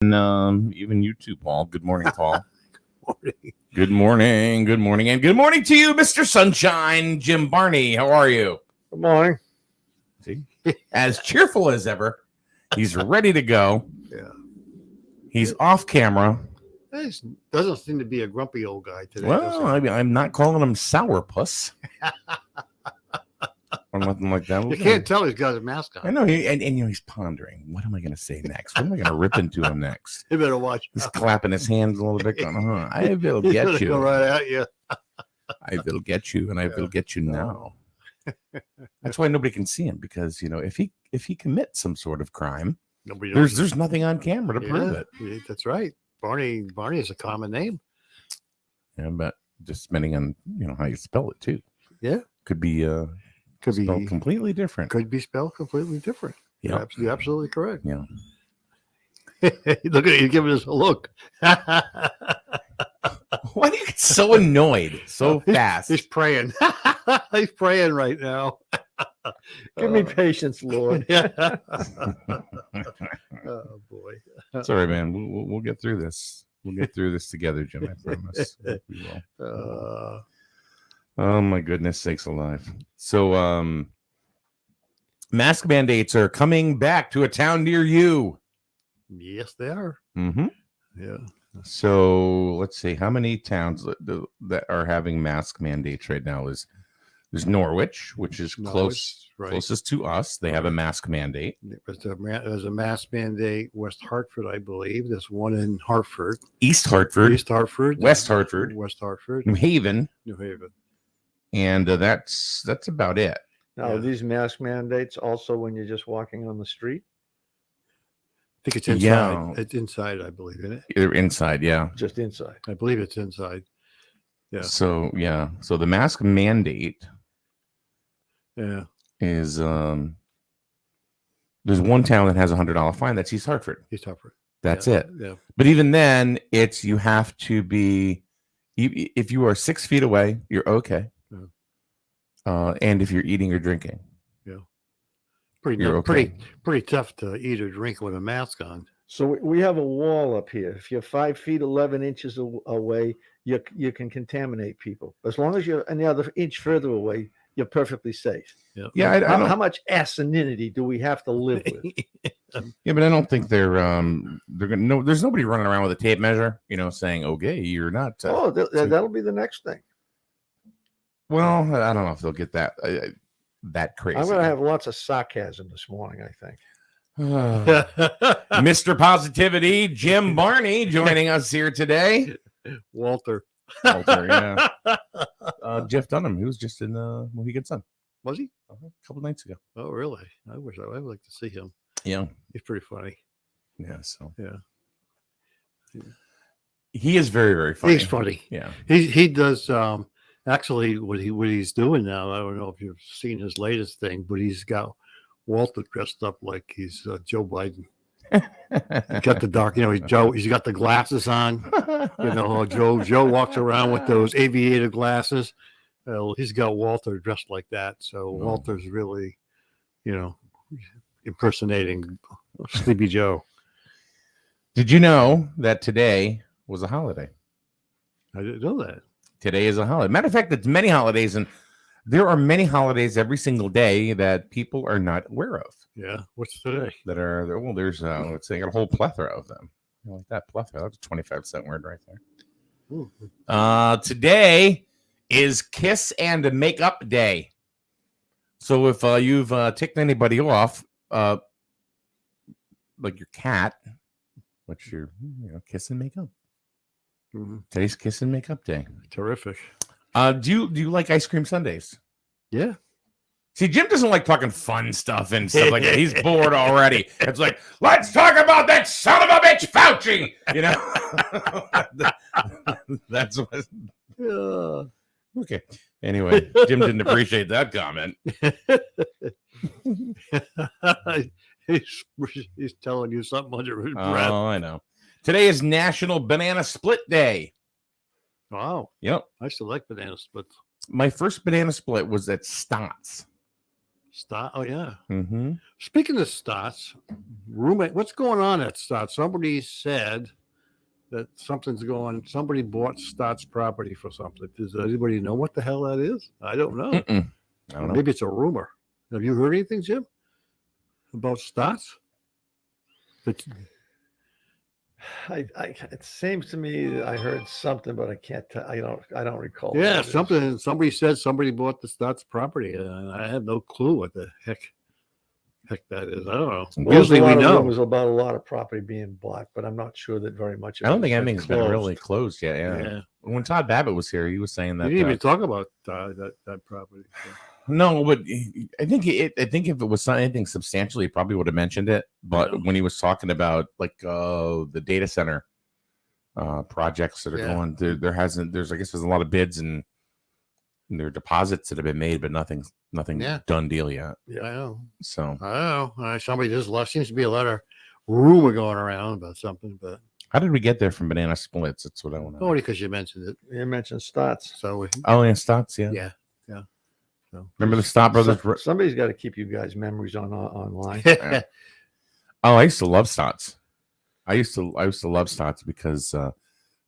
even you too, Paul. Good morning, Paul. Morning. Good morning. Good morning. And good morning to you, Mr. Sunshine, Jim Barney. How are you? Good morning. See? As cheerful as ever. He's ready to go. Yeah. He's off camera. He doesn't seem to be a grumpy old guy today. Well, I'm not calling him sourpuss. Or nothing like that. You can't tell he's got his mask on. I know, and he's pondering. What am I going to say next? What am I going to rip into him next? You better watch. He's clapping his hands a little bit, going, I will get you. Go right at you. I will get you, and I will get you now. That's why nobody can see him, because if he commits some sort of crime, there's nothing on camera to prove it. That's right. Barney is a common name. Yeah, but just depending on how you spell it too. Yeah, could be spelled completely different. Could be spelled completely different. Yeah, you're absolutely correct. Yeah. Look at you giving us a look. Why do you get so annoyed so fast? He's praying. He's praying right now. Give me patience, Lord. Oh boy. It's all right, man. We'll get through this. We'll get through this together, Jim. I promise. We will. Oh my goodness sakes alive. So mask mandates are coming back to a town near you. Yes, they are. Mm-hmm. Yeah. So let's see how many towns that are having mask mandates right now. There's Norwich, which is closest to us. They have a mask mandate. There's a mask mandate. West Hartford, I believe. There's one in Hartford. East Hartford. West Hartford. New Haven. And that's about it. Now, are these mask mandates also when you're just walking on the street? I think it's inside. Yeah. It's inside, I believe, isn't it? They're inside, yeah. Just inside. I believe it's inside. Yeah. So the mask mandate is there's one town that has $100 fine. That's East Hartford. That's it. Yeah. But even then, you have to be, if you are 6 feet away, you're okay. Yeah. And if you're eating or drinking. Yeah. Pretty tough to eat or drink with a mask on. So we have a wall up here. If you're 5 feet 11 inches away, you can contaminate people. As long as you're another inch further away, you're perfectly safe. Yeah. How much asininity do we have to live with? Yeah, but I don't think they're gonna. There's nobody running around with a tape measure, saying, "Okay, you're not." That'll be the next thing. Well, I don't know if they'll get that crazy. I'm going to have lots of sarcasm this morning, I think. Mr. Positivity, Jim Barney, joining us here today. Walter, yeah. Jeff Dunham, he was just in Mohegan Sun. Was he? A couple nights ago. Oh, really? I would like to see him. Yeah. He's pretty funny. Yeah, so. Yeah. He is very, very funny. He's funny. Yeah. He does actually what he's doing now. I don't know if you've seen his latest thing, but he's got Walter dressed up like he's Joe Biden. He's got the dark, he's got the glasses on. Joe walks around with those aviator glasses. He's got Walter dressed like that. So Walter's really, impersonating Sleepy Joe. Did you know that today was a holiday? I didn't know that. Today is a holiday. Matter of fact, it's many holidays, and there are many holidays every single day that people are not aware of. Yeah. What's today? There's let's say, a whole plethora of them. Like that plethora. That's a 25-cent word right there. Ooh. Today is Kiss and Makeup Day. So if you've ticked anybody off, like your cat, what's your kiss and makeup? Mm-hmm. Today's Kiss and Makeup Day. Terrific. Do you like ice cream sundaes? Yeah. See, Jim doesn't like talking fun stuff and stuff like that. He's bored already. It's like, let's talk about that son of a bitch Fauci. That's what. Okay. Anyway, Jim didn't appreciate that comment. He's telling you something under his breath. Oh, I know. Today is National Banana Split Day. Wow. Yep. I used to like banana splits. My first banana split was at Stott's. Stott. Oh yeah. Mm-hmm. Speaking of Stotts, roommate, what's going on at Stotts? Somebody said that somebody bought Stotts property for something. Does anybody know what the hell that is? I don't know. I don't know. Maybe it's a rumor. Have you heard anything, Jim, about Stotts? But it seems to me that I heard something, but I can't tell. I don't recall. yeah, what it is. somebody said somebody bought the Stotts property, and I have no clue what the heck that is. I don't know. Well, Usually we there's a lot of know. rumors about a lot of property being bought, but I'm not sure that very much. Of I don't it think has anything's been closed. really closed yet. Yeah. When Todd Babbitt was here, he was saying We that. didn't even talk about that property. So. No, but I think if it was anything substantial, he probably would have mentioned it. But when he was talking about like the data center projects that are going, there's a lot of bids and there are deposits that have been made, but nothing done deal yet. Yeah, I know. So I don't know. Somebody just left. Seems to be a lot of rumor going around about something, but how did we get there from banana splits? That's what I want to know. only because you mentioned it. You mentioned Stotts. So Oh, yeah, Stotts, yeah. yeah. So. Remember the Stott brothers? Somebody's got to keep you guys' memories online. Oh, I used to love Stotts. I used to love Stotts because,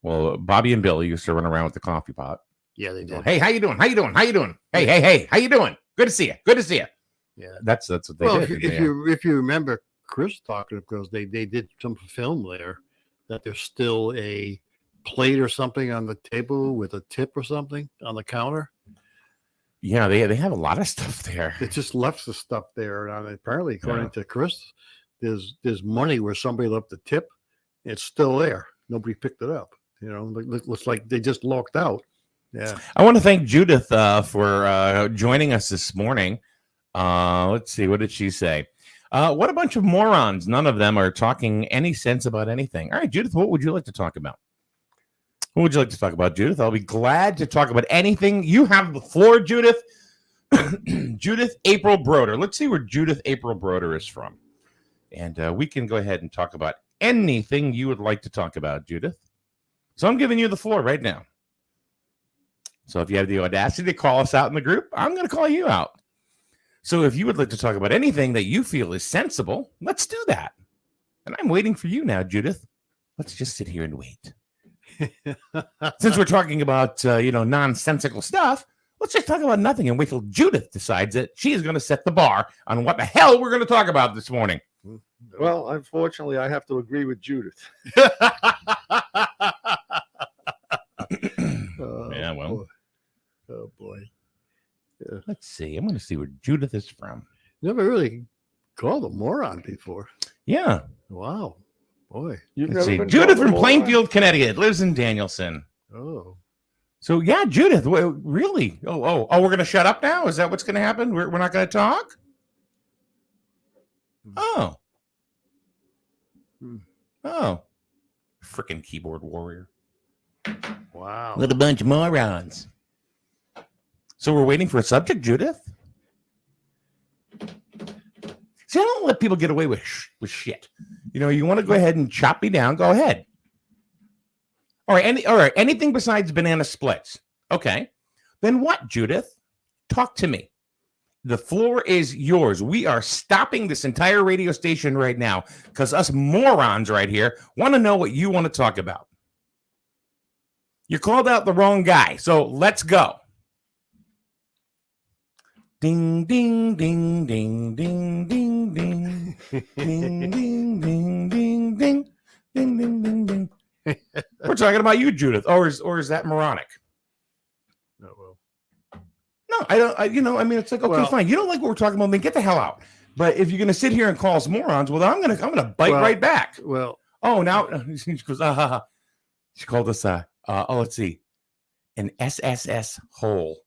Bobby and Billy used to run around with the coffee pot. Yeah, they did. Hey, how you doing? How you doing? How you doing? Hey, how you doing? Good to see you. Good to see you. Yeah, that's what they well, did. If you remember Chris talking, because they did some film there that there's still a plate or something on the table with a tip or something on the counter. Yeah, they have a lot of stuff there. It just left the stuff there. And apparently, according to Chris, there's money where somebody left the tip. It's still there. Nobody picked it up. Looks like they just locked out. Yeah. I want to thank Judith for joining us this morning. Let's see. What did she say? What a bunch of morons. None of them are talking any sense about anything. All right, Judith, what would you like to talk about? What would you like to talk about, Judith? I'll be glad to talk about anything. You have the floor, Judith. Judith April Broder. Let's see where Judith April Broder is from. And we can go ahead and talk about anything you would like to talk about, Judith. So I'm giving you the floor right now. So if you have the audacity to call us out in the group, I'm going to call you out. So if you would like to talk about anything that you feel is sensible, let's do that. And I'm waiting for you now, Judith. Let's just sit here and wait. Since we're talking about, nonsensical stuff, let's just talk about nothing and wait till Judith decides that she is going to set the bar on what the hell we're going to talk about this morning. Well, unfortunately, I have to agree with Judith. Yeah, well. Boy. Oh, boy. Yeah. Let's see. I'm going to see where Judith is from. Never really called a moron before. Yeah. Wow. Boy. Let's see. Judith from Plainfield, Connecticut, lives in Danielson. Oh. So, yeah, Judith, really? Oh, we're going to shut up now? Is that what's going to happen? We're not going to talk? Oh. Oh. Freaking keyboard warrior. Wow. What a bunch of morons. So we're waiting for a subject, Judith? See, I don't let people get away with shit. You want to go ahead and chop me down, go ahead. All right, anything besides banana splits. Okay. Then what, Judith? Talk to me. The floor is yours. We are stopping this entire radio station right now because us morons right here want to know what you want to talk about. You called out the wrong guy, so let's go. Ding, ding, ding, ding, ding, ding, ding. Ding, ding, ding, ding, ding. Ding, ding, ding, ding. We're talking about you, Judith. Or is that moronic? No, well. No, I don't. It's like, okay, fine. You don't like what we're talking about, then get the hell out. But if you're going to sit here and call us morons, well, I'm gonna bite right back. Well, now she goes, she called us, let's see, an SSS hole.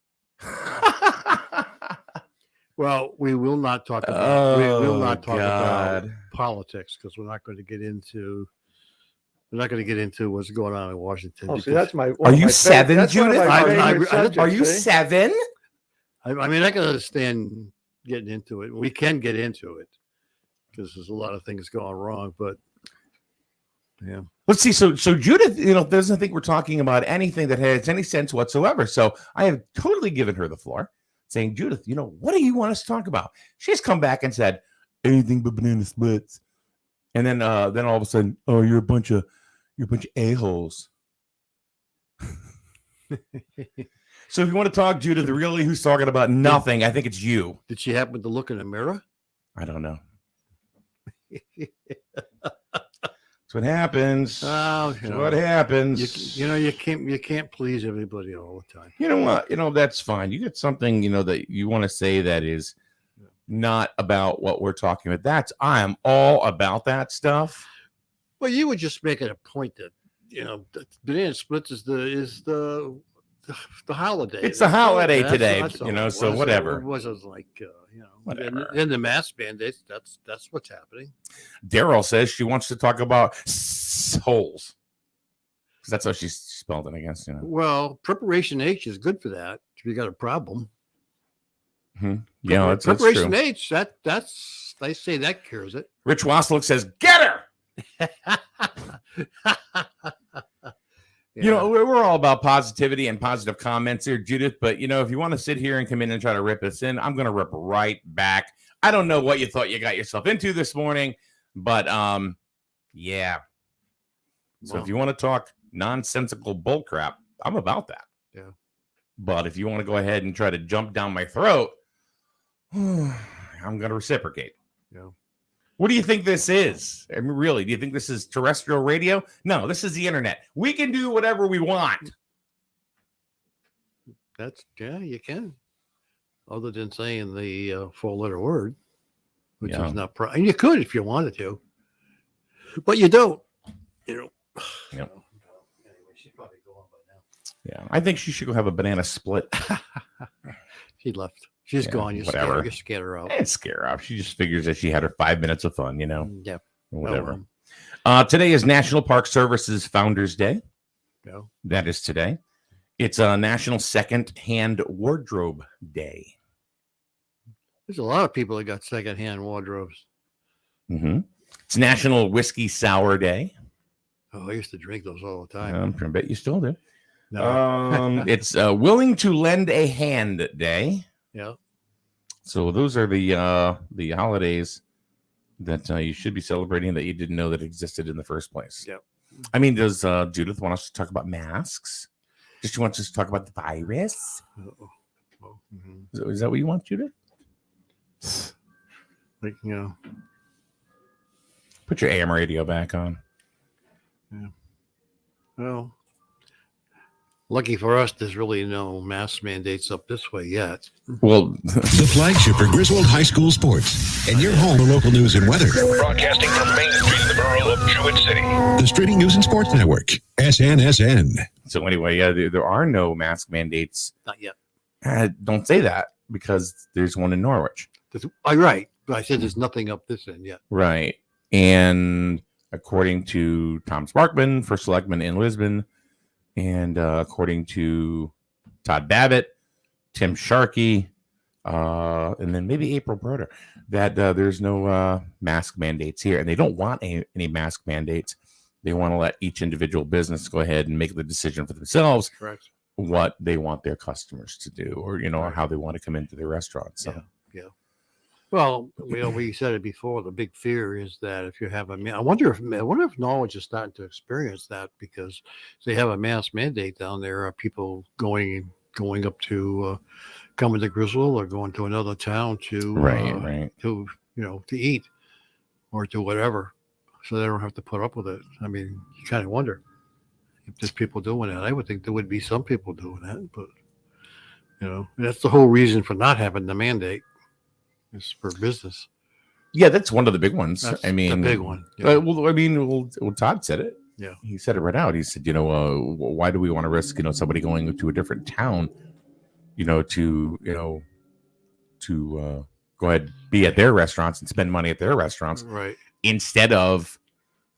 Well, we will not talk about politics because we're not going to get into what's going on in Washington. Oh, see, that's my. Are you seven, Judith? Are you seven? I mean, I can understand getting into it. We can get into it because there's a lot of things going wrong. But yeah, let's see. So Judith, doesn't think we're talking about anything that has any sense whatsoever. So I have totally given her the floor. saying, Judith, what do you want us to talk about? She's come back and said, anything but banana splits. And then all of a sudden, oh, you're a bunch of a-holes. So if you want to talk, Judith, really, who's talking about nothing? I think it's you. Did she happen to look in the mirror? I don't know. That's what happens. Oh, What happens. You can't please everybody all the time. You know what? That's fine. You get something, that you want to say that is not about what we're talking about. I am all about that stuff. Well, you were just making a point that banana splits is the holiday. It's the holiday today, that's all so it whatever. It wasn't like Whatever. And the mask mandates. That's what's happening. Daryl says she wants to talk about holes. That's how she spelled it, I guess. Well, preparation H is good for that. If you got a problem. Mm-hmm. Yeah, that's preparation true. H. That's they say that cures it. Rich Waslick says, "Get her." Yeah. We're all about positivity and positive comments here, Judith. But if you want to sit here and come in and try to rip us in, I'm going to rip right back. I don't know what you thought you got yourself into this morning, but yeah. So if you want to talk nonsensical bullcrap, I'm about that. Yeah. But if you want to go ahead and try to jump down my throat, I'm going to reciprocate. Yeah. What do you think this is? I mean, really, do you think this is terrestrial radio? No, this is the internet. We can do whatever we want. You can. Other than saying the four-letter word, which is not and you could if you wanted to, but you don't. Yep. Anyway, she's probably going by now. Yeah, I think she should go have a banana split. She left. She's gone. You scared her out. Can't scare her off. She just figures that she had her 5 minutes of fun, Yeah. Whatever. Today is National Park Service's Founders Day. Yeah. That is today. It's a National Second-Hand Wardrobe Day. There's a lot of people that got second-hand wardrobes. Mm-hmm. It's National Whiskey Sour Day. Oh, I used to drink those all the time. I bet you still do. No. It's Willing to Lend a Hand Day. Yeah. So those are the holidays that you should be celebrating that you didn't know that existed in the first place. Yep. I mean, does Judith want us to talk about masks? Does she want us to talk about the virus? Mm-hmm. Is that what you want, Judith? Like, Put your AM radio back on. Yeah. Well, lucky for us, there's really no mask mandates up this way yet. Well, the flagship for Griswold High School sports and your home for local news and weather. Broadcasting from Main Street in the borough of Jewett City. The Streeting News and Sports Network, SNSN. So anyway, there are no mask mandates. Not yet. Don't say that because there's one in Norwich. Right. But I said there's nothing up this end yet. Right. And according to Tom Sparkman, first selectman in Lisbon, and according to Todd Babbitt, Tim Sharkey, and then maybe April Broder, that there's no mask mandates here. And they don't want any mask mandates. They want to let each individual business go ahead and make the decision for themselves. Correct. What they want their customers to do, or or how they want to come into their restaurant. So. Yeah. Well, we said it before. The big fear is that if you have I wonder if Norwich is starting to experience that because they have a mask mandate down there. Are people going up to coming to Griswold or going to another town to to eat or to whatever, so they don't have to put up with it. I mean, you kind of wonder if there's people doing that. I would think there would be some people doing that, but that's the whole reason for not having the mandate. It's for business. Yeah, that's one of the big ones. That's the big one. Yeah. Well, Todd said it. Yeah, he said it right out. He said, why do we want to risk, somebody going to a different town, to go ahead, be at their restaurants and spend money at their restaurants, right? Instead of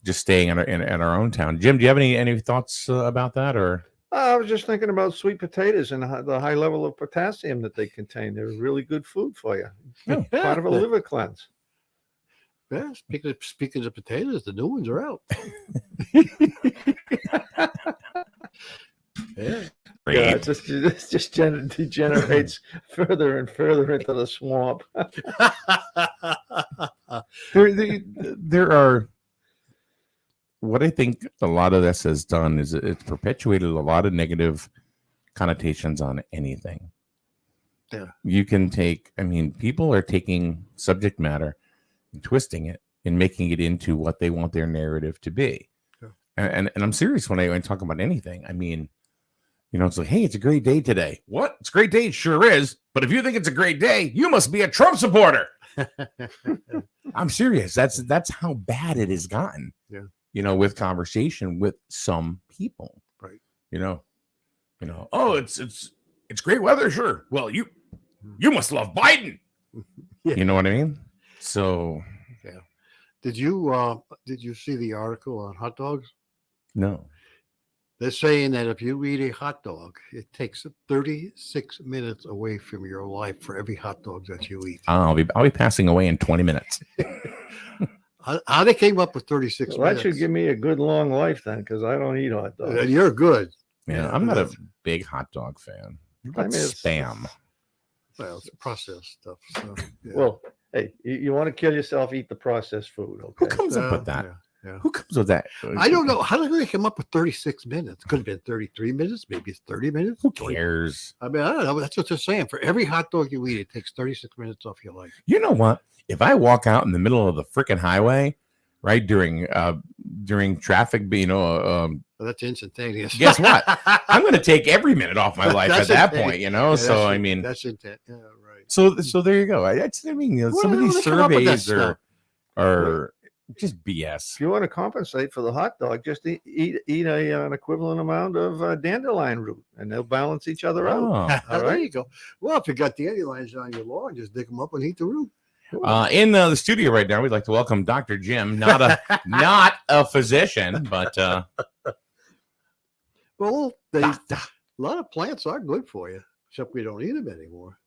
just staying in our own town. Jim, do you have any thoughts about that, or? I was just thinking about sweet potatoes and the high level of potassium that they contain. They're really good food for you. Part of a liver cleanse. Yeah, speaking of potatoes, the new ones are out. Yeah, it just degenerates further and further into the swamp. There are. What I think a lot of this has done is it's perpetuated a lot of negative connotations on anything. Yeah. You can take, I mean, people are taking subject matter and twisting it and making it into what they want their narrative to be. Yeah. And I'm serious when I talk about anything. I mean, you know, it's like, hey, it's a great day today. What? It's a great day? It sure is. But if you think it's a great day, you must be a Trump supporter. I'm serious. That's how bad it has gotten. Yeah. You know, with conversation with some people. Right. You know, oh, it's great weather, sure. Well, you must love Biden. Yeah. You know what I mean? So Yeah. Did you see the article on hot dogs? no. They're saying that if you eat a hot dog, it takes 36 minutes away from your life for every hot dog that you eat. I'll be passing away in 20 minutes. How they came up with 36 Well, that minutes? should give me a good long life then, because I don't eat hot dogs. You're good. Yeah, I'm not a big hot dog fan. That's mean, it's- spam. Well, it's processed stuff. So, yeah. Well, hey, you want to kill yourself, eat the processed food. Who Okay. comes up with that? Yeah, yeah. Who comes with that? I don't know. How did they come up with 36 minutes? Could have been 33 minutes. Maybe it's 30 minutes. Who cares? I mean, I don't know. That's what they're saying. For every hot dog you eat, it takes 36 minutes off your life. You know what? If I walk out in the middle of the freaking highway, right during traffic, Well, that's instantaneous. guess what? I'm going to take every minute off my life That's at that it. point. You know, Yeah, so that's- I mean, that's intent. Yeah, right. so there you go. I mean, you know, What some of the hell these they come up with that surveys are just BS. If you want to compensate for the hot dog, just eat an equivalent amount of dandelion root, and they'll balance each other out. Oh. All There right. you go. Well, if you got dandelions on your lawn, just dig them up and eat the root. In the studio right now, we'd like to welcome Dr. Jim, not a physician, but Well, a doctor. lot of plants are good for you, except we don't eat them anymore.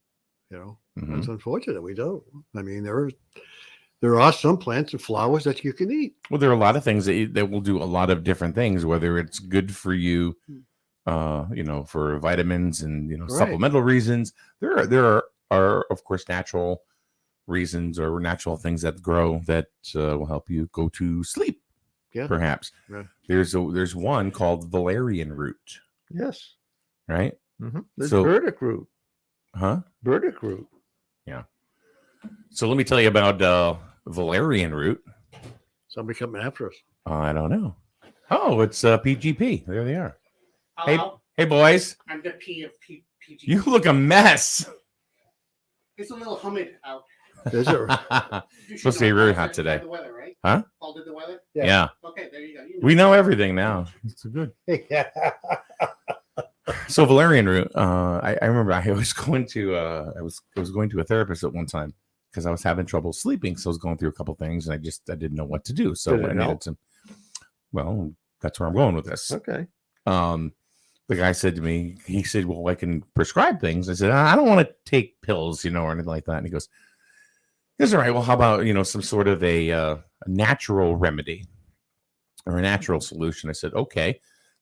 You know, Mhm. it's unfortunate we don't. I mean, there are some plants and flowers that you can eat. Well, there are a lot of things that will do a lot of different things, whether it's good for you, you know, for vitamins and, you know, Right. supplemental reasons. There are, of course, natural reasons or natural things that grow that will help you go to sleep. Yeah. Perhaps. Yeah. There's one called Valerian root, Yes. right? Mm-hmm. There's So- burdock root. Huh? Burdock root. So let me tell you about Valerian root. Somebody coming after us. I don't know. Oh, it's PGP. There they are. Hello, Hey, boys. I'm the P of PG. You look a mess. It's a little humid out. Is it? You should Supposed to be know really Paul hot said by today. The weather, right? Huh? Paul did the weather. Yeah. Yeah. Okay, there you go. You We know everything now. It's good. Yeah. So Valerian root. I remember I was going to I was going to a therapist at one time because I was having trouble sleeping. So I was going through a couple things and I didn't know what to do. So Did it I needed help? some. Well, that's where I'm going with this. Okay. The guy said to me, he said, "Well, I can prescribe things." I said, "I don't want to take pills, you know, or anything like that." And he goes, "That's all right. Well, how about, you know, some sort of a natural remedy or a natural solution?" I said, "Okay."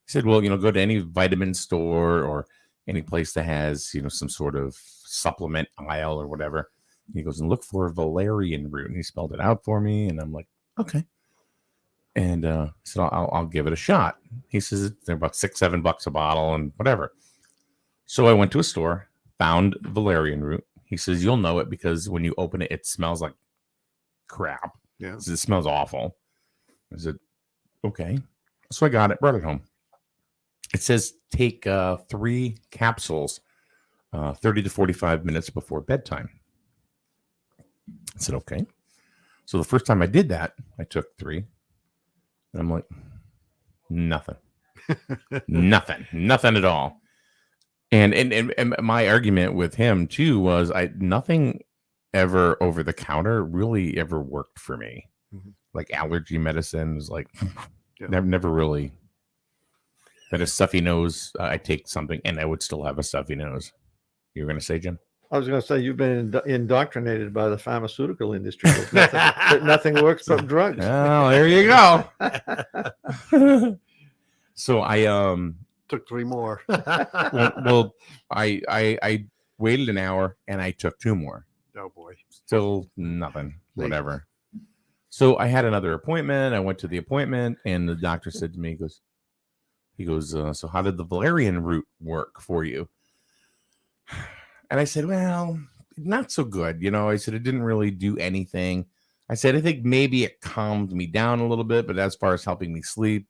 He said, "Well, you know, go to any vitamin store or any place that has, you know, some sort of supplement aisle or whatever." He goes, "And look for valerian root." And he spelled it out for me. And I'm like, "Okay." And I said, I'll give it a shot. He says they're about $6-7 a bottle and whatever. So I went to a store, found valerian root. He says, "You'll know it because when you open it, it smells like crap. Yeah. He says, it smells awful." I said, "Okay." So I got it, brought it home. It says take 3 capsules 30 to 45 minutes before bedtime. I said, "Okay." So the first time I did that, I took 3. And I'm like, nothing at all. And my argument with him too was nothing ever over the counter really ever worked for me. Mhm. Like allergy medicine was like, Yeah. never really. That a stuffy nose, I take something and I would still have a stuffy nose. You were going to say, Jim? I was going to say you've been indoctrinated by the pharmaceutical industry. That nothing works but drugs. Oh, there you go. So I Took 3 more. well I waited an hour, and I took 2 more. Oh boy. Still nothing. Whatever. So I had another appointment. I went to the appointment, and the doctor said to me, he goes, so how did the Valerian Root work for you? And I said, well, not so good. I said, it didn't really do anything. I said, I think maybe it calmed me down a little bit, but as far as helping me sleep,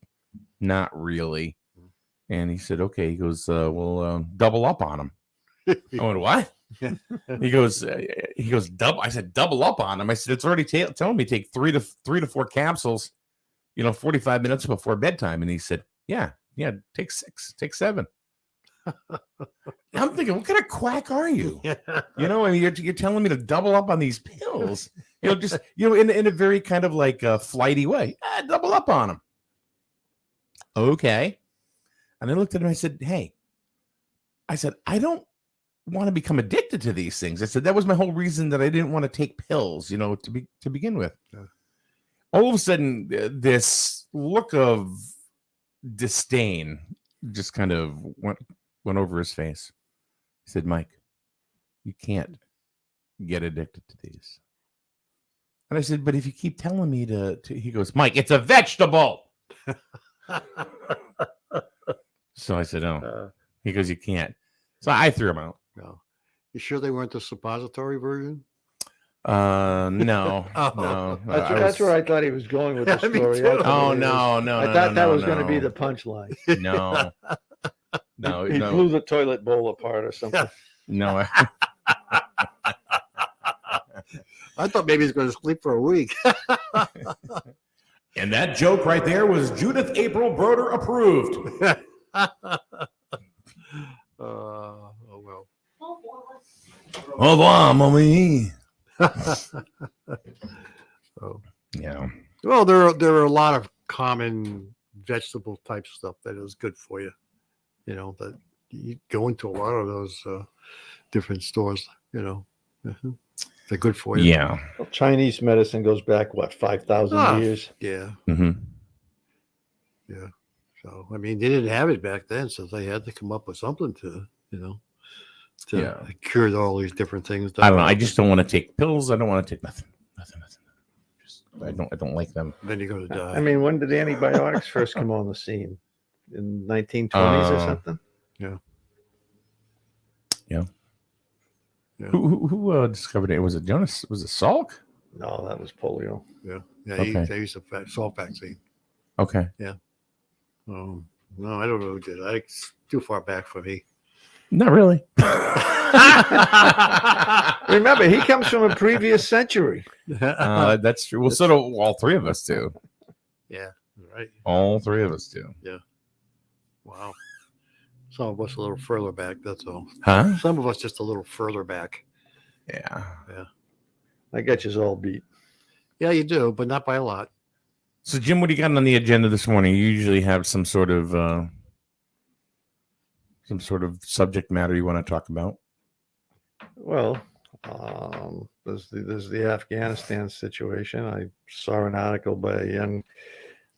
not really. And he said, okay. He goes, we'll double up on him. I went, what? He goes, double. I said, double up on him. I said, it's already telling me take 3 to 4 capsules, 45 minutes before bedtime. And he said, yeah, take 6, take 7. I'm thinking, what kind of quack are you? You're telling me to double up on these pills, just, in a very kind of like a flighty way. Double up on them. Okay. And I looked at him. I said, hey, I don't want to become addicted to these things. I said, that was my whole reason that I didn't want to take pills, to begin with. Yeah. All of a sudden, this look of disdain just kind of went over his face. He said, Mike, you can't get addicted to these. And I said, but if you keep telling me to he goes, Mike, it's a vegetable. So I said, oh. He goes, you can't. So I threw him out. No. You sure they weren't the suppository version? No. Oh. No. That's where I thought he was going with the story. No. I thought that was going to be the punchline. No. No. He blew the toilet bowl apart or something. No. I thought maybe he's going to sleep for a week. And that joke right there was Judith April Broder approved. Oh well. Au revoir, mommy. Oh yeah. Well, there are a lot of common vegetable type stuff that is good for you. That you go into a lot of those different stores. They're good for you. Yeah. Well, Chinese medicine goes back 5,000 years. Yeah. Mm-hmm. Yeah. So they didn't have it back then, so they had to come up with something to cure all these different things. I don't know. I just don't want to take pills. I don't want to take nothing. Just, I don't like them. Then you're going to die. When did antibiotics first come on the scene? In 1920s or something? Yeah. Yeah. Who discovered it? Was it Jonas? Was it Salk? No, that was polio. Yeah. Okay. They used a salt vaccine. Okay. Yeah. No, I don't know who did. It's too far back for me. Not really. Remember, he comes from a previous century. That's true. Well, so do all 3 of us do. Yeah, right. All 3 of us do. Yeah. Wow. Some of us a little further back, that's all. Huh? Some of us just a little further back. Yeah. Yeah. I get you all beat. Yeah, you do, but not by a lot. So, Jim, what do you got on the agenda this morning? You usually have some sort of subject matter you want to talk about. Well, there's the Afghanistan situation. I saw an article by a young.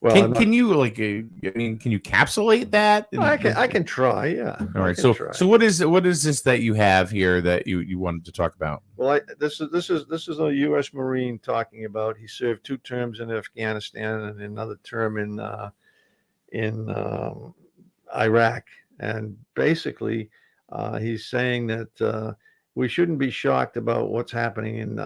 Well, can you can you capsulate that? I can try. Yeah. All right. So what is this that you have here that you wanted to talk about? Well, this is a U.S. Marine talking about. He served 2 terms in Afghanistan and another term in Iraq, and basically, he's saying that we shouldn't be shocked about what's happening in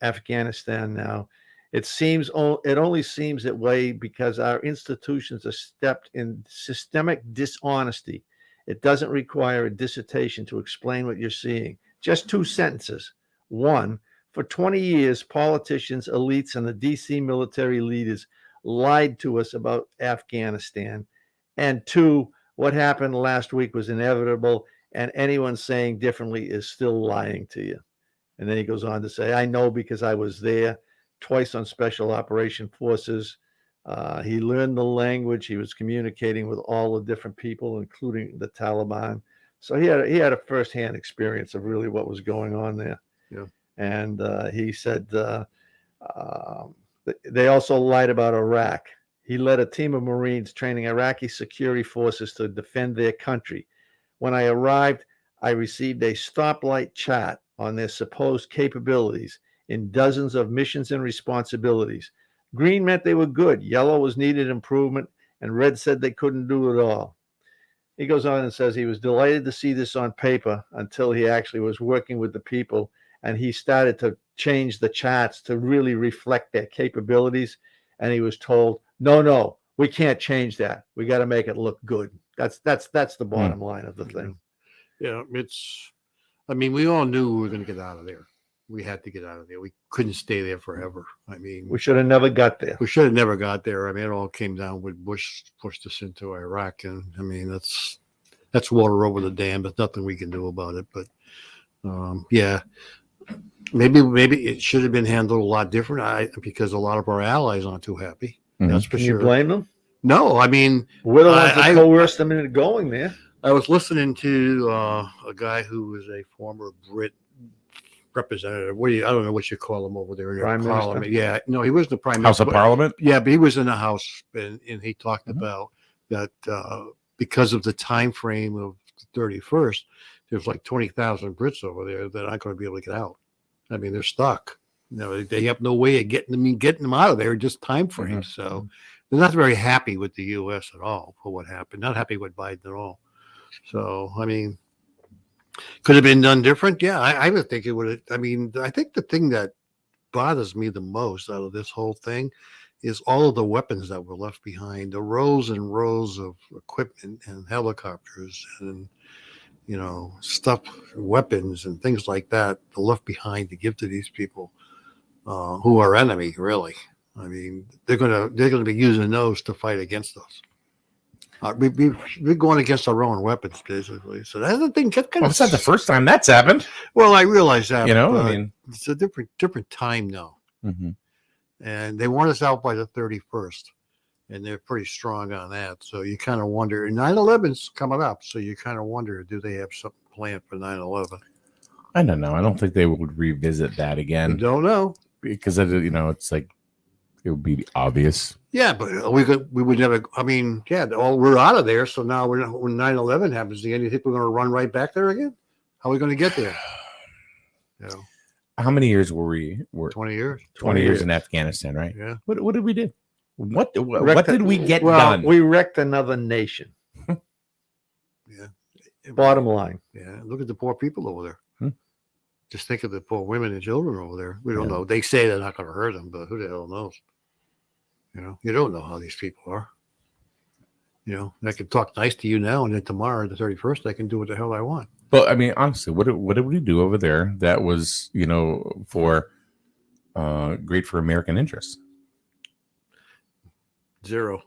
Afghanistan now. It only seems that way because our institutions are steeped in systemic dishonesty. It doesn't require a dissertation to explain what you're seeing. Just 2 sentences. 1, for 20 years, politicians, elites, and the DC military leaders lied to us about Afghanistan. And 2, what happened last week was inevitable, and anyone saying differently is still lying to you. And then he goes on to say, I know because I was there twice on special operation forces. He learned the language. He was communicating with all the different people, including the Taliban. So he had a firsthand experience of really what was going on there. Yeah. And he said they also lied about Iraq. He led a team of Marines training Iraqi security forces to defend their country. When I arrived, I received a stoplight chart on their supposed capabilities in dozens of missions and responsibilities. Green meant they were good, yellow was needed improvement, and red said they couldn't do it all. He goes on and says he was delighted to see this on paper until he actually was working with the people, and he started to change the charts to really reflect their capabilities. And he was told, no, we can't change that. We got to make it look good. That's the bottom line of the thing. Yeah, I mean, we all knew we were going to get out of there. We had to get out of there. We couldn't stay there forever. I mean, We should have never got there. we should have never got there. I mean, it all came down when Bush pushed us into Iraq, and I mean, that's water over the dam. There's nothing we can do about it. But yeah, maybe it should have been handled a lot different. Because a lot of our allies aren't too happy. Mhm. That's for Can sure. you blame them? No, I mean, We're the ones that I- coerced them into going there. I was listening to a guy who was a former Brit representative. I don't know what you call him over there in Prime the Minister? parliament. Yeah, no, he wasn't the prime House minister. of Parliament. Yeah, but he was in the House, and he talked Mhm. about that because of the time frame of the 31st, there's like 20,000 Brits over there that aren't going to be able to get out. I mean, they're stuck. You know, they have no way of getting them out of there. Just time frame. Mhm. So they're not very happy with the U.S. at all for what happened. Not happy with Biden at all. So I mean, could have been done different. Yeah, I would think it would have. I mean, I think the thing that bothers me the most out of this whole thing is all of the weapons that were left behind, the rows and rows of equipment and helicopters and, you know, stuff, weapons and things like that left behind to give to these people who are enemy, really. I mean, they're gonna be using those to fight against us. We're going against our own weapons, basically. So that's the thing. Well, it's not the first time that's happened. Well, I realize that. You know, but I mean, it's a different time now, mhm. and they want us out by the 31st, and they're pretty strong on that. So you kind of wonder. 9/11's coming up, so you kind of wonder, do they have something planned for 9/11? I don't know. I don't think they would revisit that You again don't know. because you know, it's like it would be obvious. Yeah, but we would never. I mean, yeah, we're out of there. So now when 9/11 happens, do you think we're going to run right back there again? How are we going to get there? You know, How many years were we? 20 years. 20 years in Afghanistan, right? Yeah. What did we do? What Wrecked did we get well, done? We wrecked another nation. Yeah. Bottom line. Yeah. Look at the poor people over there. Hmm. Just think of the poor women and children over there. We don't Yeah. know. They say they're not going to hurt them, but who the hell knows? You know, you don't know how these people are. You know, I can talk nice to you now, and then tomorrow, the 31st, I can do what the hell I want. But I mean, honestly, what did we do over there that was, you know, for great for American interests? Zero.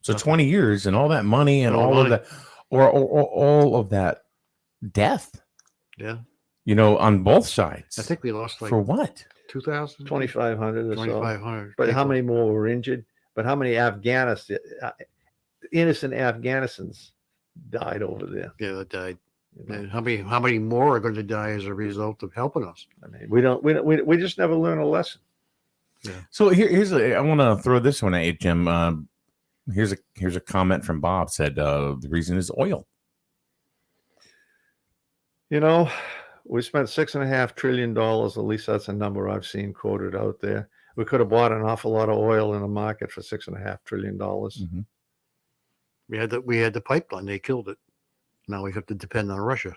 So 20 years and all that money and All all money. of that, or all of that death, Yeah. you know, on both sides. I think we lost like for what? 2,000, 2,500 or so. 2,500. But how people. many more were injured? But how many innocent Afghanistans died over there? Yeah, that died. You know? And how many more are going to die as a result of helping us? I mean, we just never learn a lesson. So I want to throw this one at you, Jim. Here's a comment from Bob. Said the reason is oil. You know, we spent $6.5 trillion. At least that's a number I've seen quoted out there. We could have bought an awful lot of oil in the market for $6.5 trillion. Mhm. We had the pipeline. They killed it. Now we have to depend on Russia.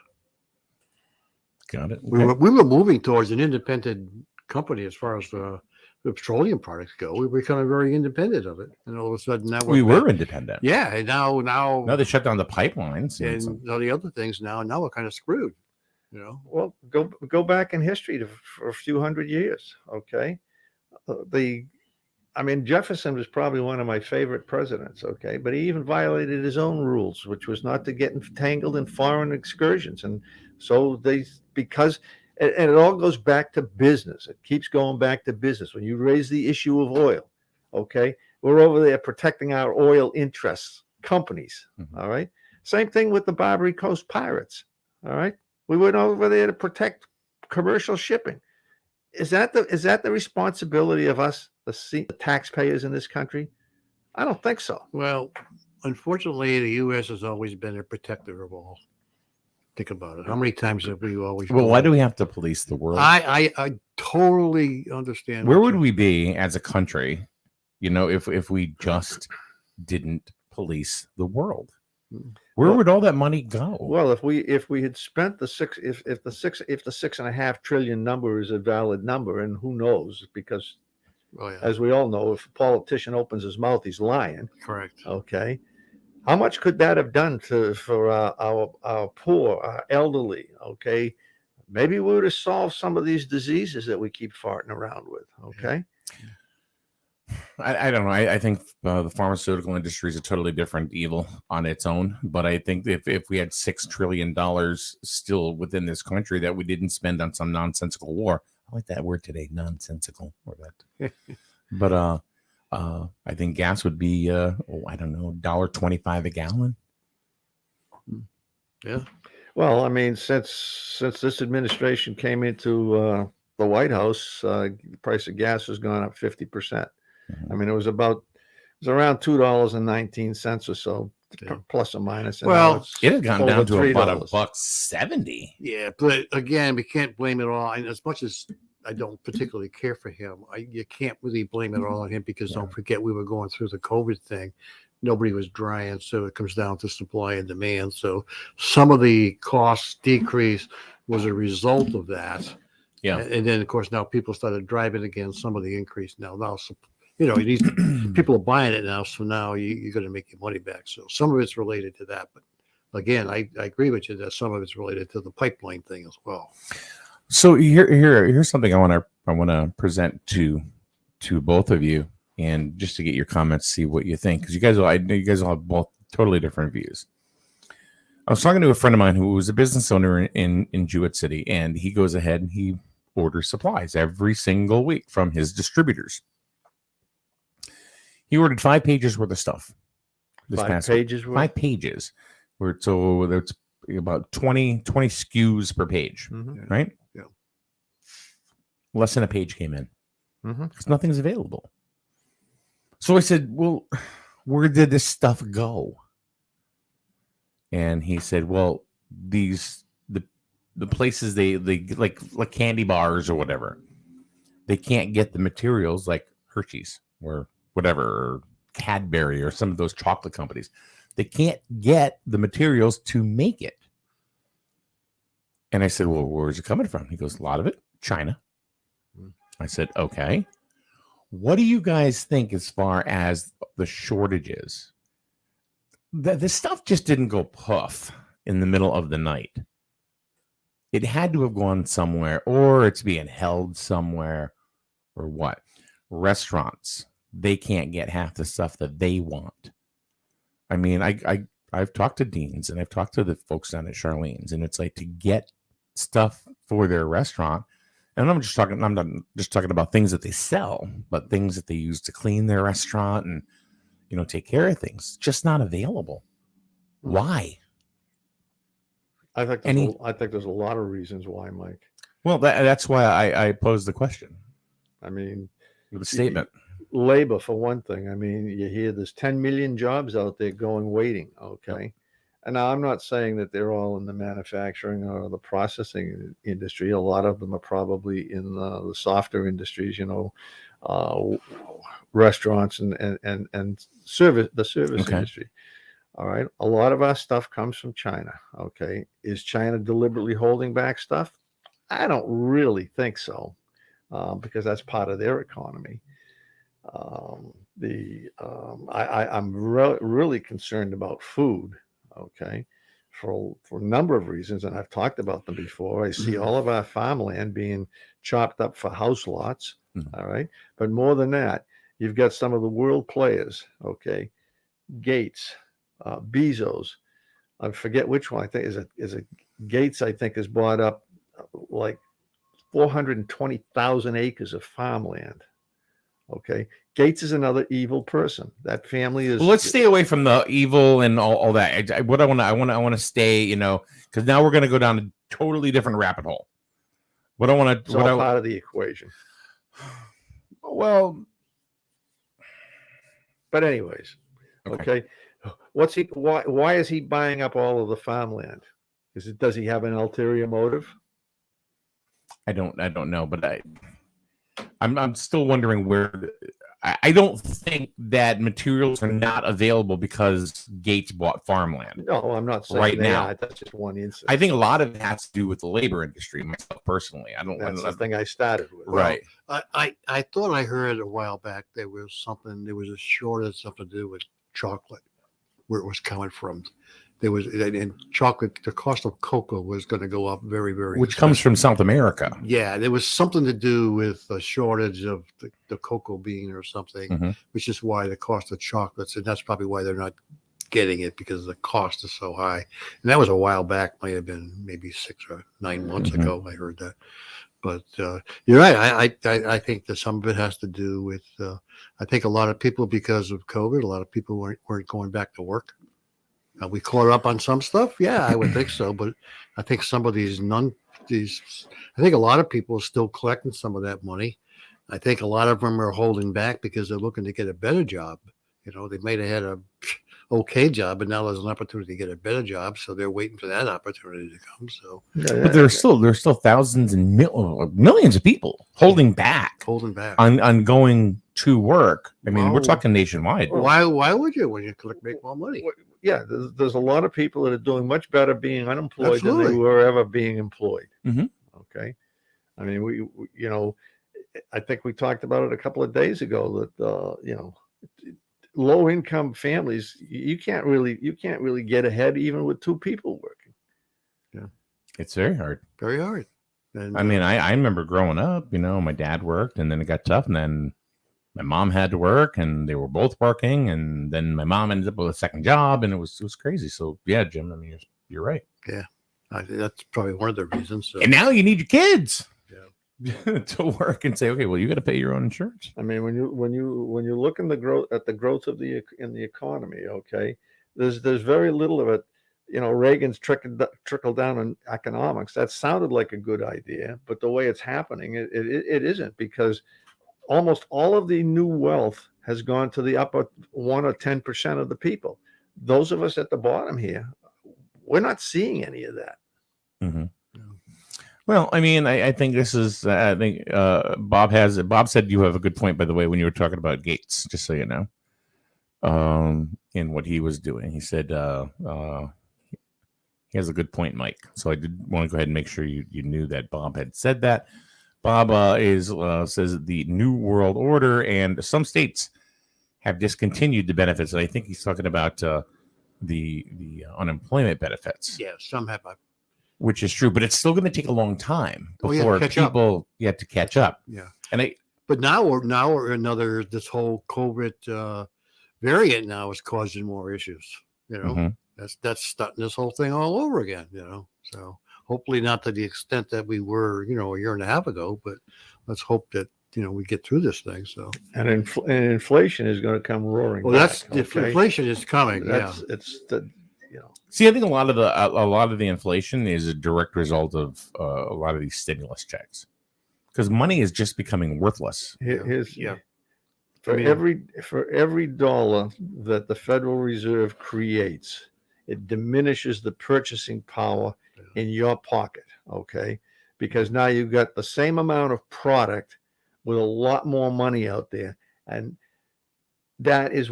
Got it. We were moving towards an independent company as far as the petroleum products go. We were becoming very independent of it, and all of a sudden now we we're were independent. Yeah, and now They shut down the pipelines. and all the other things now we're kind of screwed. You know. Well, go back in history for a few hundred years. Okay, Jefferson was probably one of my favorite presidents. Okay, but he even violated his own rules, which was not to get entangled in foreign excursions, and so and it all goes back to business. It keeps going back to business. When you raise the issue of oil, okay, we're over there protecting our oil interests, companies. Mhm. All right. Same thing with the Barbary Coast pirates. All right. We went over there to protect commercial shipping. Is that the responsibility of us, the taxpayers in this country? I don't think so. Well, unfortunately, the U.S. has always been a protector of all. Think about it. How many times have we always? Well, why do we have to police the world? I totally understand. Where what would you're- we be as a country, if we just didn't police the world? Where Well- would all that money go? Well, if we had spent the six, if the 6.5 trillion number is a valid number, and who knows, because Oh yeah, as we all know, if a politician opens his mouth, he's lying. correct. Okay, how much could that have done for our poor, our elderly? Okay, maybe we would have solved some of these diseases that we keep farting around with. Okay, I don't know. I think the pharmaceutical industry is a totally different evil on its own. But I think if we had $6 trillion still within this country that we didn't spend on some nonsensical war, I like that word today, nonsensical. Or that. But I think gas would be I don't know, $1.25 a gallon. Yeah, well, I mean, since this administration came into the White House, the price of gas has gone up 50%. I mean, it was around $2.19 or so, Yeah. plus or minus. And Well, now it's It had gone down over to about $3. $1.70. yeah, but again, we can't blame it all. And as much as I don't particularly care for him, you can't really blame it all on him because don't forget we were going through the COVID thing. Nobody was drying, so it comes down to supply and demand. So some of the cost decrease was a result of that. Yeah. And then of course now people started driving again. Some of the increase now these people are buying it now. So now you're going to make your money back. So some of it's related to that, but again, I agree with you that some of it's related to the pipeline thing as well. So here's something I want to present to both of you, and just to get your comments, see what you think, because I know you guys all have both totally different views. I was talking to a friend of mine who was a business owner in Jewett City, and he goes ahead and he orders supplies every single week from his distributors. He ordered 5 pages worth of stuff. This 5 past week. pages worth? 5 pages. So it's about 20 SKUs per page, Mhm. right? Yeah. Less than a page came in Mhm. because nothing's available. So I said, well, where did this stuff go? And he said, well, the places they like candy bars or whatever, they can't get the materials like Hershey's or whatever, or Cadbury or some of those chocolate companies. They can't get the materials to make it. And I said, well, where's it coming from? He goes, a lot of it, China. I said, okay. What do you guys think as far as the shortages? The stuff just didn't go poof in the middle of the night. It had to have gone somewhere, or it's being held somewhere, or what? Restaurants, they can't get half the stuff that they want. I mean, I've talked to Dean's and I've talked to the folks down at Charlene's, and it's like to get stuff for their restaurant. And I'm not just talking about things that they sell, but things that they use to clean their restaurant and, take care of things. Just not available. Why? I think there's a lot of reasons why, Mike. Well, that's why I posed the question. I mean, The statement. labor for one thing. I mean, you hear there's 10 million jobs out there waiting. Okay. And now I'm not saying that they're all in the manufacturing or the processing industry. A lot of them are probably in the softer industries, restaurants and service, the service Okay. industry. All right. A lot of our stuff comes from China. Okay. Is China deliberately holding back stuff? I don't really think so, because that's part of their economy. I'm really concerned about food. Okay. For a number of reasons, and I've talked about them before. I see all of our farmland being chopped up for house lots. Mhm. All right. But more than that, you've got some of the world players. Okay. Gates, Bezos. I forget which one. I think is a Gates. I think has bought up like 420,000 acres of farmland. Okay, Gates is another evil person. That family is. Well, let's stay away from the evil and all that. I want to stay, because now we're going to go down a totally different rabbit hole. What I want to, It's all part of the equation. well, But anyways, okay. Why is he buying up all of the farmland? Does he have an ulterior motive? I don't know, but I'm still wondering where. I don't think that materials are not available because Gates bought farmland. No, I'm not saying Right they now. are. That's just one instance. I think a lot of it has to do with the labor industry. Myself personally, That's the thing I started with. right. I thought I heard a while back there was a shortage, something to do with chocolate, where it was coming from. There was, and chocolate, the cost of cocoa was going to go up very, very. Which comes from South America. Yeah, there was something to do with a shortage of the cocoa bean or something, Mhm. which is why the cost of chocolates, and that's probably why they're not getting it, because the cost is so high. And that was a while back, might have been maybe 6 or 9 months Mhm. ago. I heard that. But you're right. I think that some of it has to do with. I think a lot of people, because of COVID, a lot of people weren't going back to work. We caught up on some stuff. Yeah, I would think so. But I think some of I think a lot of people are still collecting some of that money. I think a lot of them are holding back because they're looking to get a better job. You know, they might have had a okay job, but now there's an opportunity to get a better job, so they're waiting for that opportunity to come. So, But there's still thousands and millions of people holding back on going to work. I mean, we're talking nationwide. Why would you, when you make more money? Yeah, there's a lot of people that are doing much better being unemployed than Absolutely. they were ever being employed. Mhm. Okay, I mean, we you know, I think we talked about it a couple of days ago that you know, low income families, you can't really get ahead even with 2 people working. Yeah, It's very hard. Very hard. And I mean, I remember growing up, you know, my dad worked and then it got tough and then my mom had to work and they were both working and then my mom ended up with a second job and it was crazy. So yeah, Jim, I mean, you're right. yeah, that's probably one of the reasons. So. And now you need your kids Yeah. to work and say, okay, well, you got to pay your own insurance. I mean, when you look in the growth of the economy, okay, there's very little of it. You know, Reagan's trickle down on economics. That sounded like a good idea, but the way it's happening, it isn't, because almost all of the new wealth has gone to the upper 1 or 10% of the people. Those of us at the bottom here, we're not seeing any of that. Mm-hmm. Well, I mean, I think this is. I think Bob said you have a good point, by the way, when you were talking about Gates. Just so you know, in what he was doing, he said he has a good point, Mike. So I did want to go ahead and make sure you knew that Bob had said that. Bob says the New World Order and some states have discontinued the benefits, and I think he's talking about the unemployment benefits. Yeah, some have. Which is true, but it's still going to take a long time before people have to catch up. Yeah, and but now we're this whole COVID variant now is causing more issues. You know, that's starting this whole thing all over again. You know, so hopefully not to the extent that we were, you know, a year and a half ago, but let's hope that, you know, we get through this thing. So and inflation is going to come roaring. Well, inflation is coming. It's the. You know. See, I think a lot of the inflation is a direct result of a lot of these stimulus checks, because money is just becoming worthless. For every dollar that the Federal Reserve creates, it diminishes the purchasing power in your pocket. Okay, because now you've got the same amount of product with a lot more money out there, and that is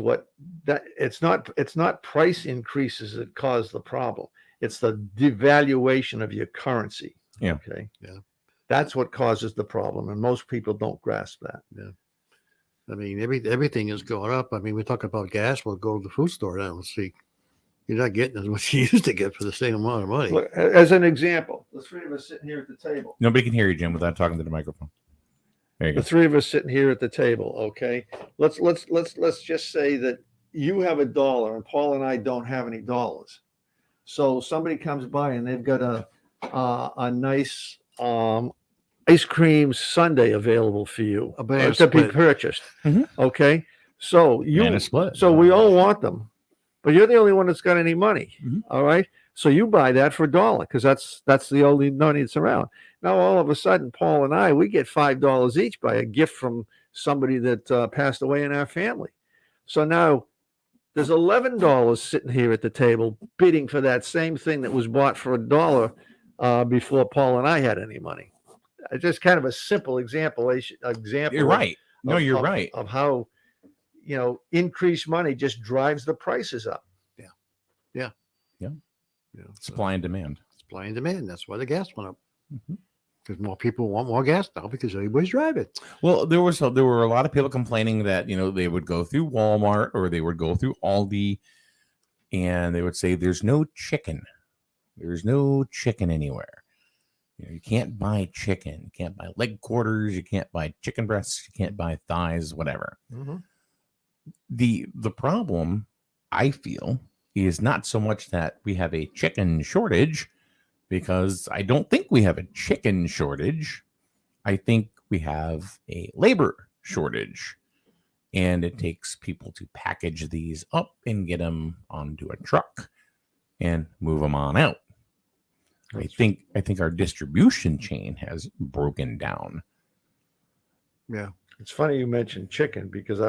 it's not price increases that cause the problem. It's the devaluation of your currency. Yeah. Okay. Yeah. That's what causes the problem. And most people don't grasp that. Yeah. I mean, everything is going up. I mean, we talk about gas. We'll go to the food store now and see. You're not getting as much you used to get for the same amount of money. Look, as an example, the 3 of us sitting here at the table. Nobody can hear you, Jim, without talking to the microphone. The 3 of us sitting here at the table. Okay. Let's just say that you have $1 and Paul and I don't have any dollars. So somebody comes by and they've got a nice ice cream sundae available for you to be purchased. Mm-hmm. Okay. So we all want them, but you're the only one that's got any money. Mm-hmm. All right. So you buy that for $1 because that's the only money that's around. Now, all of a sudden, Paul and I, we get $5 each by a gift from somebody that passed away in our family. So now There's $11 sitting here at the table bidding for that same thing that was bought for $1 before Paul and I had any money. Just kind of a simple example. You're right. No, you're right. Of how, increased money just drives the prices up. Yeah. Supply and demand. Supply and demand. That's why the gas went up. Because more people want more gas now because everybody's driving. Well, there were a lot of people complaining that they would go through Walmart or they would go through Aldi, and they would say, "There's no chicken. There's no chicken anywhere. You can't buy chicken. You can't buy leg quarters. You can't buy chicken breasts. You can't buy thighs. Whatever." The problem, I feel, is not so much that we have a chicken shortage, because I don't think we have a chicken shortage. I think we have a labor shortage, and it takes people to package these up and get them onto a truck and move them on out. I think our distribution chain has broken down. Yeah. It's funny you mentioned chicken, because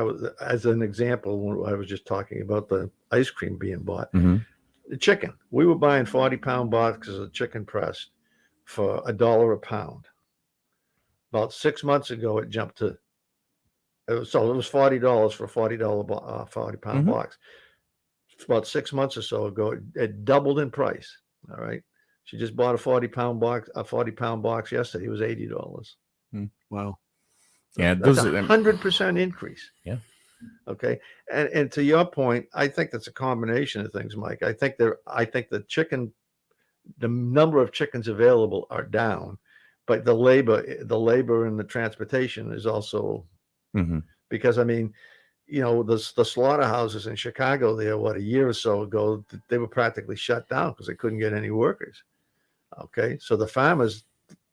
as an example, when I was just talking about the ice cream being bought. The chicken, we were buying 40-pound boxes of chicken breast for $1 a pound. About 6 months ago, it jumped to, it was $40 for a $40 box. About 6 months or so ago, it doubled in price. All right. She just bought a 40-pound box yesterday. It was $80. Wow. Yeah, That's those 100% increase. Yeah. Okay. And to your point, I think that's a combination of things, Mike. I think the number of chickens available are down, but the labor and the transportation is also because the slaughterhouses in Chicago there, a year or so ago, they were practically shut down because they couldn't get any workers. Okay. So the farmers,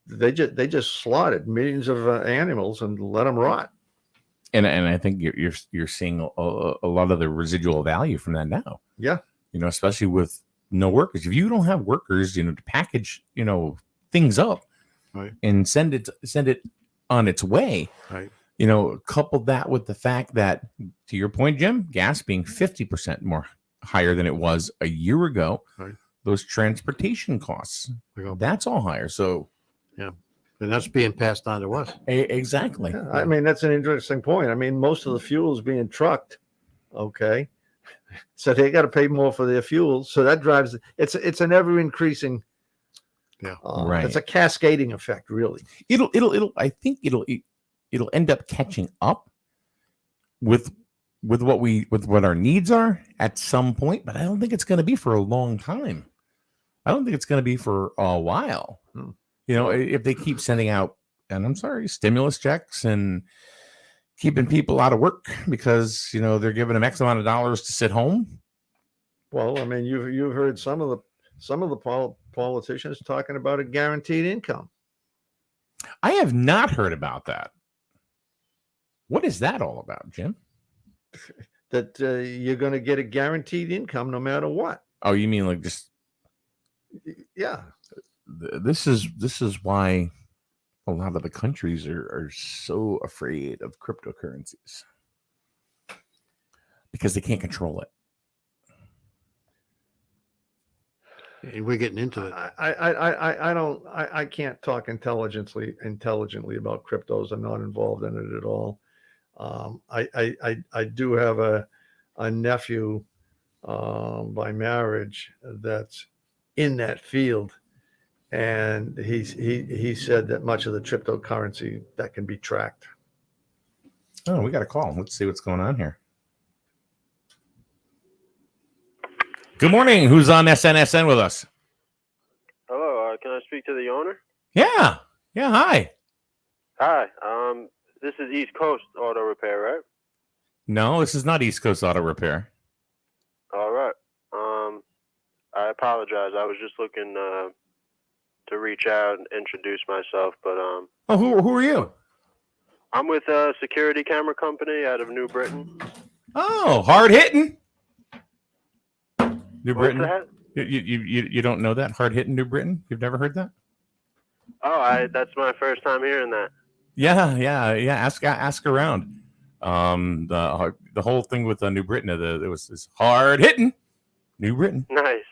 they just slaughtered millions of animals and let them rot. And I think you're seeing a lot of the residual value from that now. Yeah. Especially with no workers. If you don't have workers, to package, things up, right, and send it on its way. Right. Couple that with the fact that, to your point, Jim, gas being 50% more higher than it was a year ago. Right. Those transportation costs, that's all higher. So, yeah. And that's being passed on to us. Exactly. Yeah, that's an interesting point. Most of the fuel is being trucked. Okay. So they got to pay more for their fuel. So that drives it's an ever increasing. Yeah. Right. It's a cascading effect, really. I think it'll end up catching up with what our needs are at some point, but I don't think it's going to be for a long time. I don't think it's going to be for a while. If they keep sending out, and I'm sorry, stimulus checks and keeping people out of work because, they're giving them X amount of dollars to sit home. Well, you've heard some of the politicians talking about a guaranteed income. I have not heard about that. What is that all about, Jim? That you're going to get a guaranteed income no matter what. Oh, you mean like just? Yeah. This is why a lot of the countries are so afraid of cryptocurrencies, because they can't control it. And we're getting into it. I can't talk intelligently about cryptos. I'm not involved in it at all. I do have a nephew by marriage that's in that field. And he said that much of the cryptocurrency that can be tracked. Oh, we got a call. Let's see what's going on here. Good morning. Who's on SNSN with us? Hello. Can I speak to the owner? Yeah. Hi. Hi. This is East Coast Auto Repair, right? No, this is not East Coast Auto Repair. All right. I apologize. I was just looking to reach out and introduce myself, but who are you? I'm with a security camera company out of New Britain. Oh, hard hitting. New What's Britain. that? You don't know that? Hard hitting New Britain? You've never heard that? Oh, that's my first time hearing that. Yeah. Ask around. The whole thing with New Britain, it was this hard hitting New Britain. Nice.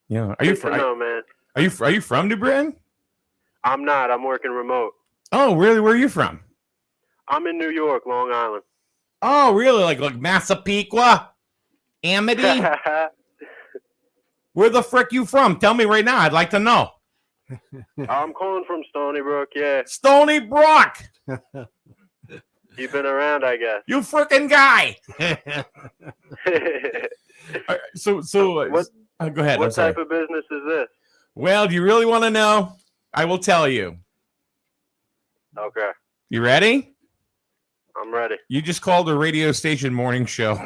Yeah. Good to know, man. Are you from New Britain? I'm not. I'm working remote. Oh, really? Where are you from? I'm in New York, Long Island. Oh, really? Like Massapequa, Amity? Where the frick you from? Tell me right now. I'd like to know. I'm calling from Stony Brook. Yeah, Stony Brook. you've been around, I guess. You frickin' guy. So What- go ahead. I'm What sorry. type of business is this? Well, do you really want to know? I will tell you. Okay, You ready? I'm ready. You just called a radio station morning show.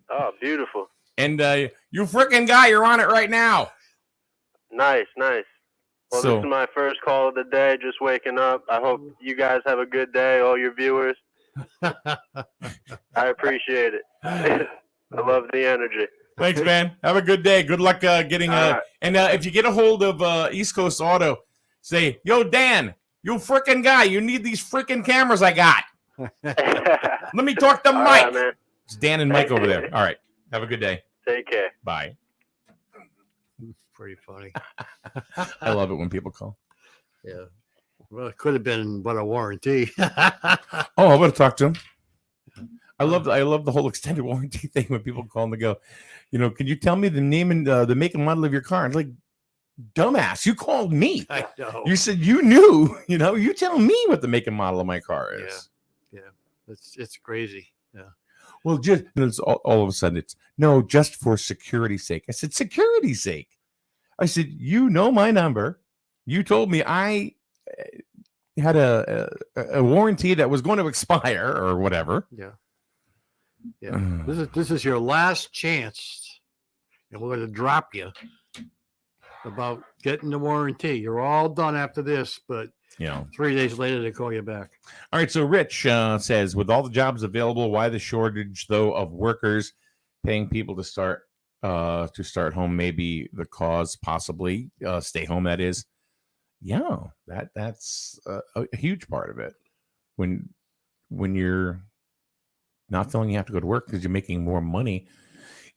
Oh, beautiful. And you frickin' guy, you're on it right now. Nice. Well, So- this is my first call of the day, just waking up. I hope you guys have a good day, all your viewers. I appreciate it. I love the energy. Thanks, man. Have a good day. Good luck getting All right. and if you get a hold of East Coast Auto, say, yo, Dan, you frickin' guy, you need these frickin' cameras I got. Let me talk to All Mike. right, man. It's Dan and Mike over there. All right. Have a good day. Take care. Bye. Pretty funny. I love it when people call. Yeah. Well, it could have been but a warranty. Oh, I would have talked to him. I love the whole extended warranty thing when people call and they go, can you tell me the name and the make and model of your car? And like, dumbass, you called me. I know. You said you knew, you tell me what the make and model of my car is. Yeah. It's crazy. Yeah. Well, just it's all of a sudden it's no, just for security's sake. I said, security's sake. I said, you know my number. You told me I had a warranty that was going to expire or whatever. Yeah. This is your last chance, and we're going to drop you about getting the warranty. You're all done after this, but 3 days later they call you back. All right. So Rich says, with all the jobs available, why the shortage though of workers? Paying people to start home may be the cause, possibly stay home. That is, that's a huge part of it. When you're not feeling you have to go to work because you're making more money,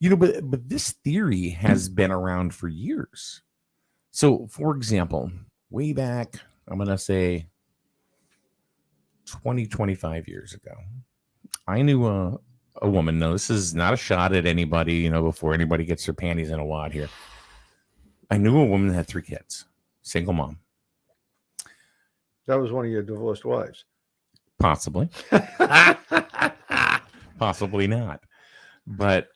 but this theory has been around for years. So, for example, way back, I'm going to say 20, 25 years ago, I knew a woman. No, this is not a shot at anybody, before anybody gets their panties in a wad here. I knew a woman that had 3 kids, single mom. That was one of your divorced wives. Possibly. Possibly not. But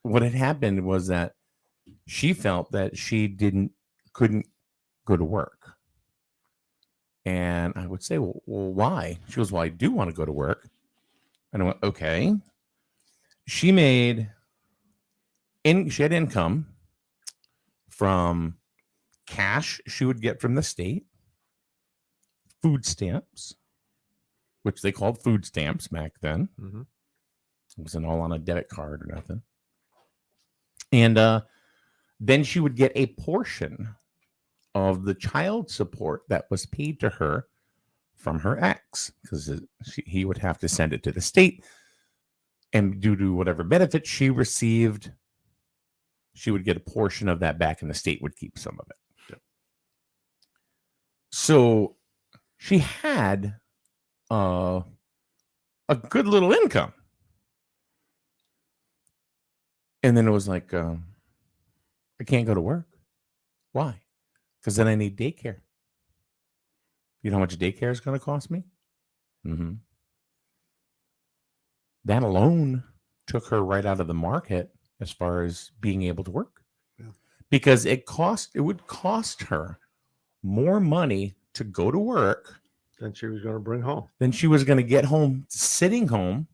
what had happened was that she felt that she couldn't go to work. And I would say, well, why? She goes, well, I do want to go to work. And I went, okay. She had income from cash she would get from the state, food stamps, which they called food stamps back then. Mm-hmm. It wasn't all on a debit card or nothing. And then she would get a portion of the child support that was paid to her from her ex, because he would have to send it to the state. And due to whatever benefits she received, she would get a portion of that back, and the state would keep some of it. Yeah. So she had a good little income. And then it was like, I can't go to work. Why? Because then I need daycare. You know how much daycare is going to cost me? Mm-hmm. That alone took her right out of the market as far as being able to work. Yeah. Because it would cost her more money to go to work Than she was going to bring home. than she was going to get home, sitting home,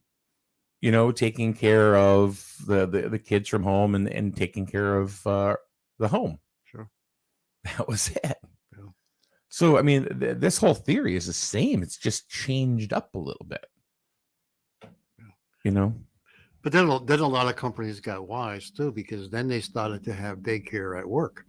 taking care of the kids from home and taking care of the home. Sure. That was it. Yeah. So, I mean, this whole theory is the same. It's just changed up a little bit. But then a lot of companies got wise too, because then they started to have daycare at work.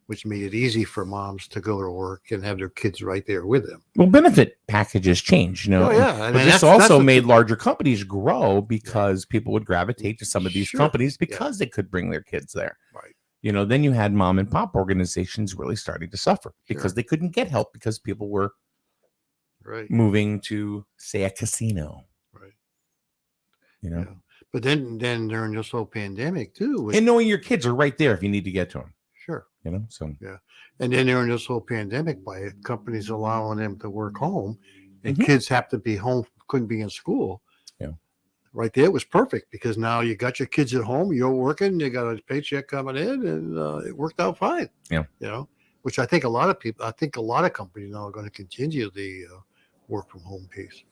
which made it easy for moms to go to work and have their kids right there with them. Well, benefit packages change, you know. Oh, yeah. I But mean, this that's also what made larger companies grow because people would gravitate to some of these Sure. companies because they could bring their kids there. Right. You know, then you had mom and pop organizations really starting to suffer because Sure. they couldn't get help because people were Right. moving to, say, a casino. Right. You know, Yeah. But then during this whole pandemic too, and knowing your kids are right there if you need to get to them. sure. You know, so And then during this whole pandemic, by companies allowing them to work home, and Mhm. kids have to be home, couldn't be in school. Yeah. Right there was perfect because now you got your kids at home, you're working, you got a paycheck coming in, and it worked out fine. Yeah. You know, which I think a lot of companies now are going to continue the work from home piece.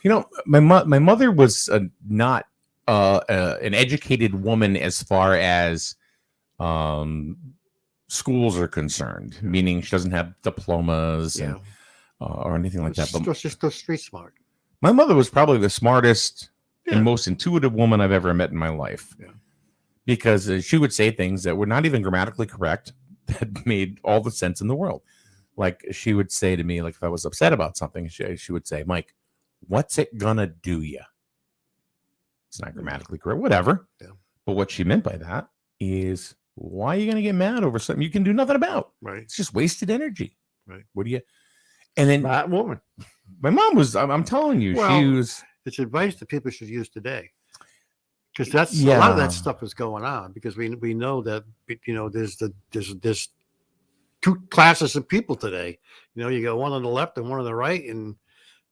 you know, my mother was not an educated woman as far as schools are concerned, meaning she doesn't have diplomas and or anything like that. But It's just a street smart. my mother was probably the smartest Yeah. and most intuitive woman I've ever met in my life. Yeah. Because she would say things that were not even grammatically correct that made all the sense in the world. Like she would say to me, like if I was upset about something, she would say, Mike, what's it gonna do you? It's not grammatically correct, whatever. Yeah. But what she meant by that is, why are you gonna get mad over something you can do nothing about? Right. It's just wasted energy. Right. What do you? And then That woman. my mom was, I'm telling you, Well, she was. It's advice that people should use today. Because that's a lot of that stuff is going on because we know that there's two classes of people today. You know, you got one on the left and one on the right, and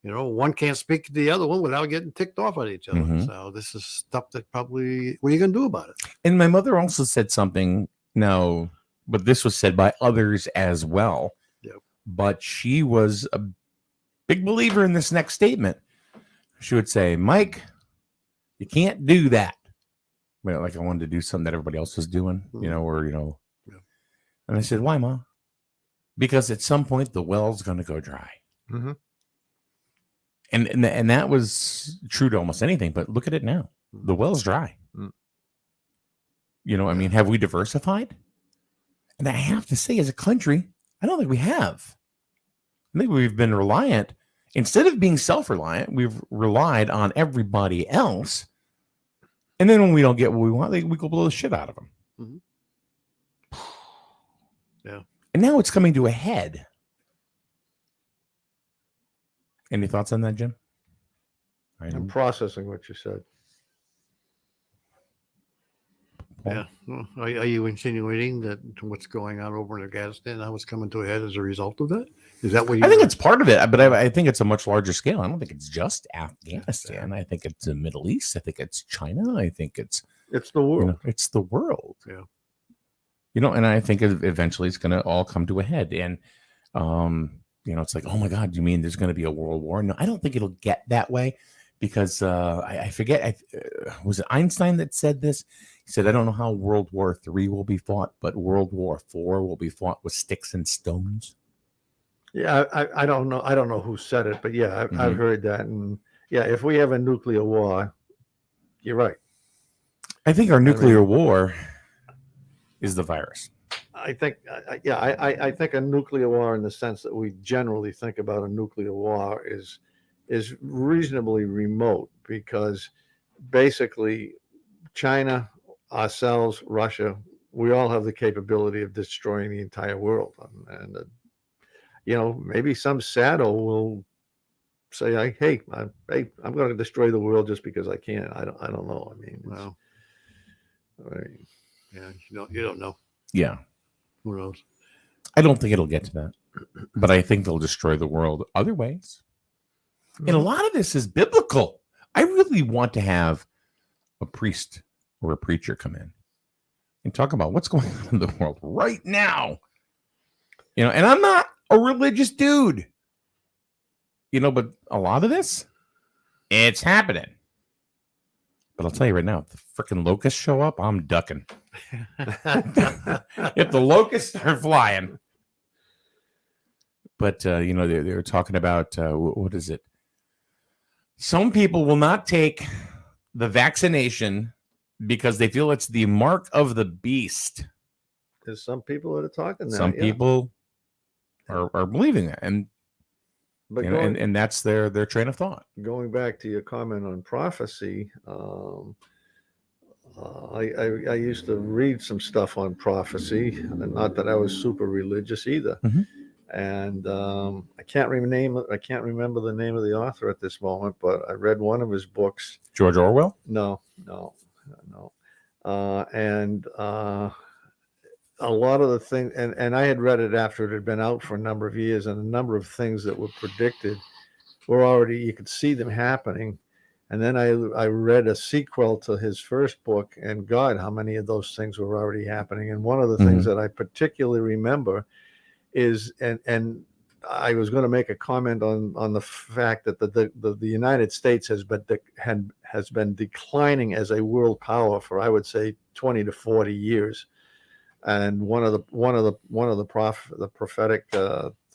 you know, one can't speak to the other one without getting ticked off at each other. Mhm. So this is stuff that probably what are you gonna do about it? And my mother also said something. No, but this was said by others as well. Yep. But she was a big believer in this next statement. She would say, Mike, you can't do that. Well, like I wanted to do something that everybody else was doing, you know, or, you know. Yeah. And I said, why, Ma? Because at some point the well's going to go dry. Mm-hmm. And that was true to almost anything. But look at it now. The well's dry. Mm. You know, I mean, have we diversified? And I have to say, as a country, I don't think we have. I think we've been reliant. Instead of being self-reliant, we've relied on everybody else. And then when we don't get what we want, we go blow the shit out of them. Mhm. Yeah. And now it's coming to a head. Any thoughts on that, Jim? I'm processing what you said. Yeah. Well, are you insinuating that what's going on over in Afghanistan now is coming to a head as a result of that? Is that what you I think it's part of it, but I think it's a much larger scale. I don't think it's just Afghanistan. I think it's the Middle East. I think it's China. I think it's the world. You know, it's the world. Yeah. You know, and I think eventually it's going to all come to a head. And, you know, it's like, oh my God, you mean there's going to be a world war? No, I don't think it'll get that way because I forget. Was it Einstein that said this? He said, I don't know how World War III will be fought, but World War IV will be fought with sticks and stones. Yeah, I don't know. I don't know who said it, but yeah, I've heard that. And yeah, if we have a nuclear war, you're right. I think our nuclear war is the virus. I think, I think a nuclear war in the sense that we generally think about a nuclear war is reasonably remote because basically China, ourselves, Russia, we all have the capability of destroying the entire world. And you know, maybe some sado will say, like, hey, I'm going to destroy the world just because I can. I don't know. I mean, Well, right. yeah, you don't know. Yeah. Who knows? I don't think it'll get to that, but I think they'll destroy the world other ways. And a lot of this is biblical. I really want to have a priest or a preacher come in and talk about what's going on in the world right now. You know, and I'm not a religious dude, you know, but a lot of this, it's happening. But I'll tell you right now, if the freaking locusts show up, I'm ducking. If the locusts are flying. But, you know, they're talking about, what is it? Some people will not take the vaccination because they feel it's the mark of the beast. There's some people that are talking that. Some yeah. people are believing that, and But you know, and that's their train of thought. going back to your comment on prophecy, I used to read some stuff on prophecy, and not that I was super religious either. Mhm. And I can't remember the name of the author at this moment, but I read one of his books. George Orwell. No. A lot of the things, and I had read it after it had been out for a number of years, and a number of things that were predicted were already, you could see them happening. And then I read a sequel to his first book, and God, how many of those things were already happening. And one of the things that I particularly remember is, and I was going to make a comment on the fact that the United States has been declining as a world power for, I would say, 20 to 40 years. And one of the prophetic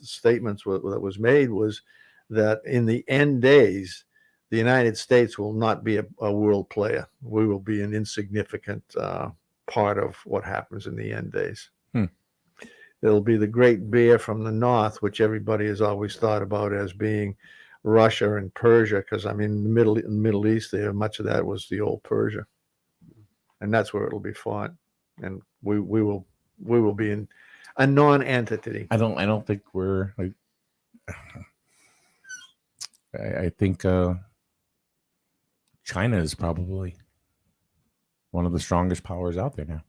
statements that was made was that in the end days, the United States will not be a world player. We will be an insignificant part of what happens in the end days. It'll be the great bear from the north, which everybody has always thought about as being Russia and Persia, because I mean, in the Middle East, there much of that was the old Persia, and that's where it'll be fought, and we will be in a non-entity. I don't think we're like. I think China is probably one of the strongest powers out there now.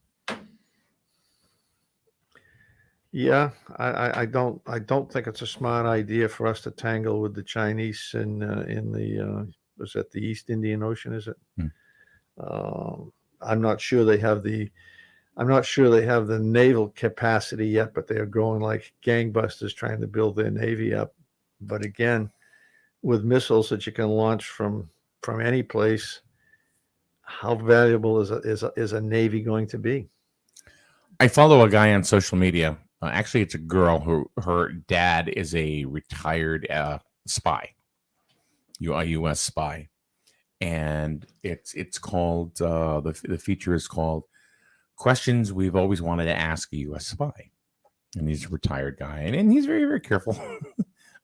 Yeah, I don't think it's a smart idea for us to tangle with the Chinese in the was that the East Indian Ocean, is it? I'm not sure they have the naval capacity yet, but they are growing like gangbusters trying to build their navy up. But again, with missiles that you can launch from any place, how valuable is a navy going to be? I follow a guy on social media. Actually, it's a girl who her dad is a retired spy, a U.S. spy, and it's called the feature is called "Questions We've Always Wanted to Ask a U.S. Spy," and he's a retired guy, and he's very, very careful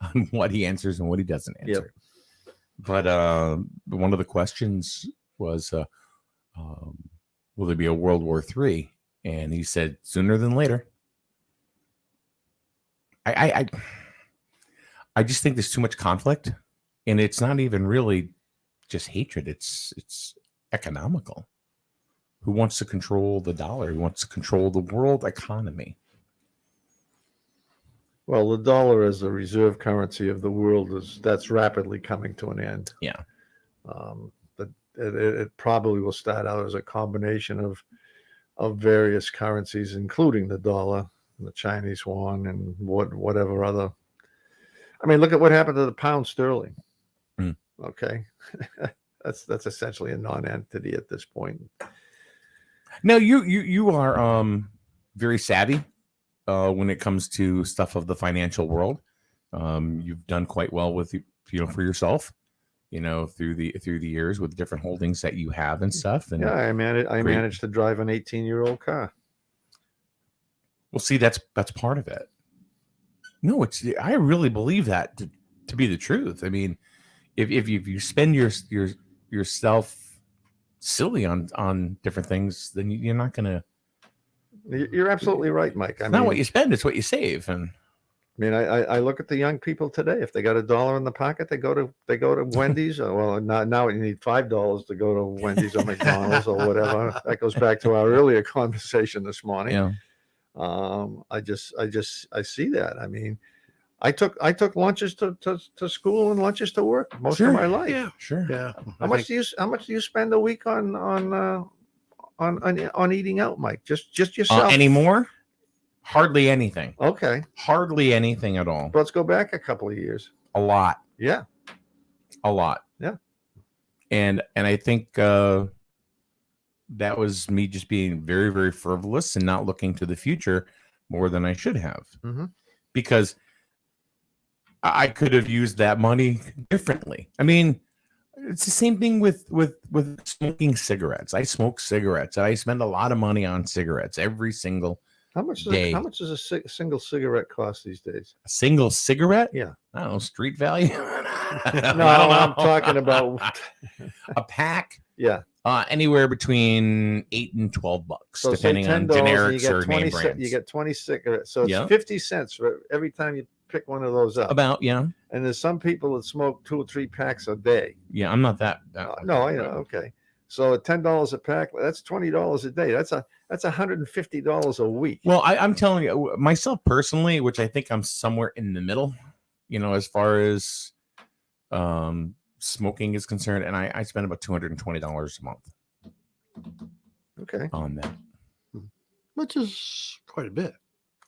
on what he answers and what he doesn't answer. Yep. But one of the questions was, "Will there be a World War III?" And he said, "Sooner than later." I just think there's too much conflict, and it's not even really just hatred. It's economical. Who wants to control the dollar? Who wants to control the world economy? Well, the dollar as the reserve currency of the world that's rapidly coming to an end. Yeah. But it probably will start out as a combination of various currencies, including the dollar, the Chinese yuan, and whatever other. I mean, look at what happened to the pound sterling. Okay, that's essentially a non-entity at this point. No, you are very savvy when it comes to stuff of the financial world. You've done quite well with for yourself, through the years with different holdings that you have and stuff. And yeah, I managed to drive an 18-year-old car. Well, see, that's part of it. No, I really believe that to be the truth. I mean, if you spend yourself silly on different things, then you're not gonna. You're absolutely right, Mike. It's not what you spend; it's what you save. And I mean, I look at the young people today. If they got $1 in the pocket, they go to Wendy's. Well, now you need $5 to go to Wendy's or McDonald's or whatever. That goes back to our earlier conversation this morning. Yeah. I see that. I mean, I took lunches to school and lunches to work most of my life. Yeah, Sure. yeah. How much do you spend a week on eating out, Mike? Just yourself Anymore? Hardly anything. Okay. Hardly anything at all. Let's go back a couple of years. A lot. Yeah. A lot. Yeah. And I think that was me just being very, very frivolous and not looking to the future more than I should have. Mm-hmm. Because I could have used that money differently. I mean, it's the same thing with smoking cigarettes. I smoke cigarettes. I spend a lot of money on cigarettes every single How much day. how much does a single cigarette cost these days? A single cigarette? Yeah. I don't know, street value. I don't No, I'm talking about a pack. yeah. Anywhere between $8 and $12, So depending say on $10 and you generics get or 20 name brands. you get 20 cigarettes. So it's Yeah. 50 cents for every time you pick one of those up. About, yeah. And there's some people that smoke 2 or 3 packs a day. Yeah, I'm not that. No, I know. Okay. So at $10 a pack, that's $20 a day. That's $150 a week. Well, I'm telling you, myself personally, which I think I'm somewhere in the middle, as far as smoking is concerned, and I spend about $220 a month. Okay. On that. Which is quite a bit.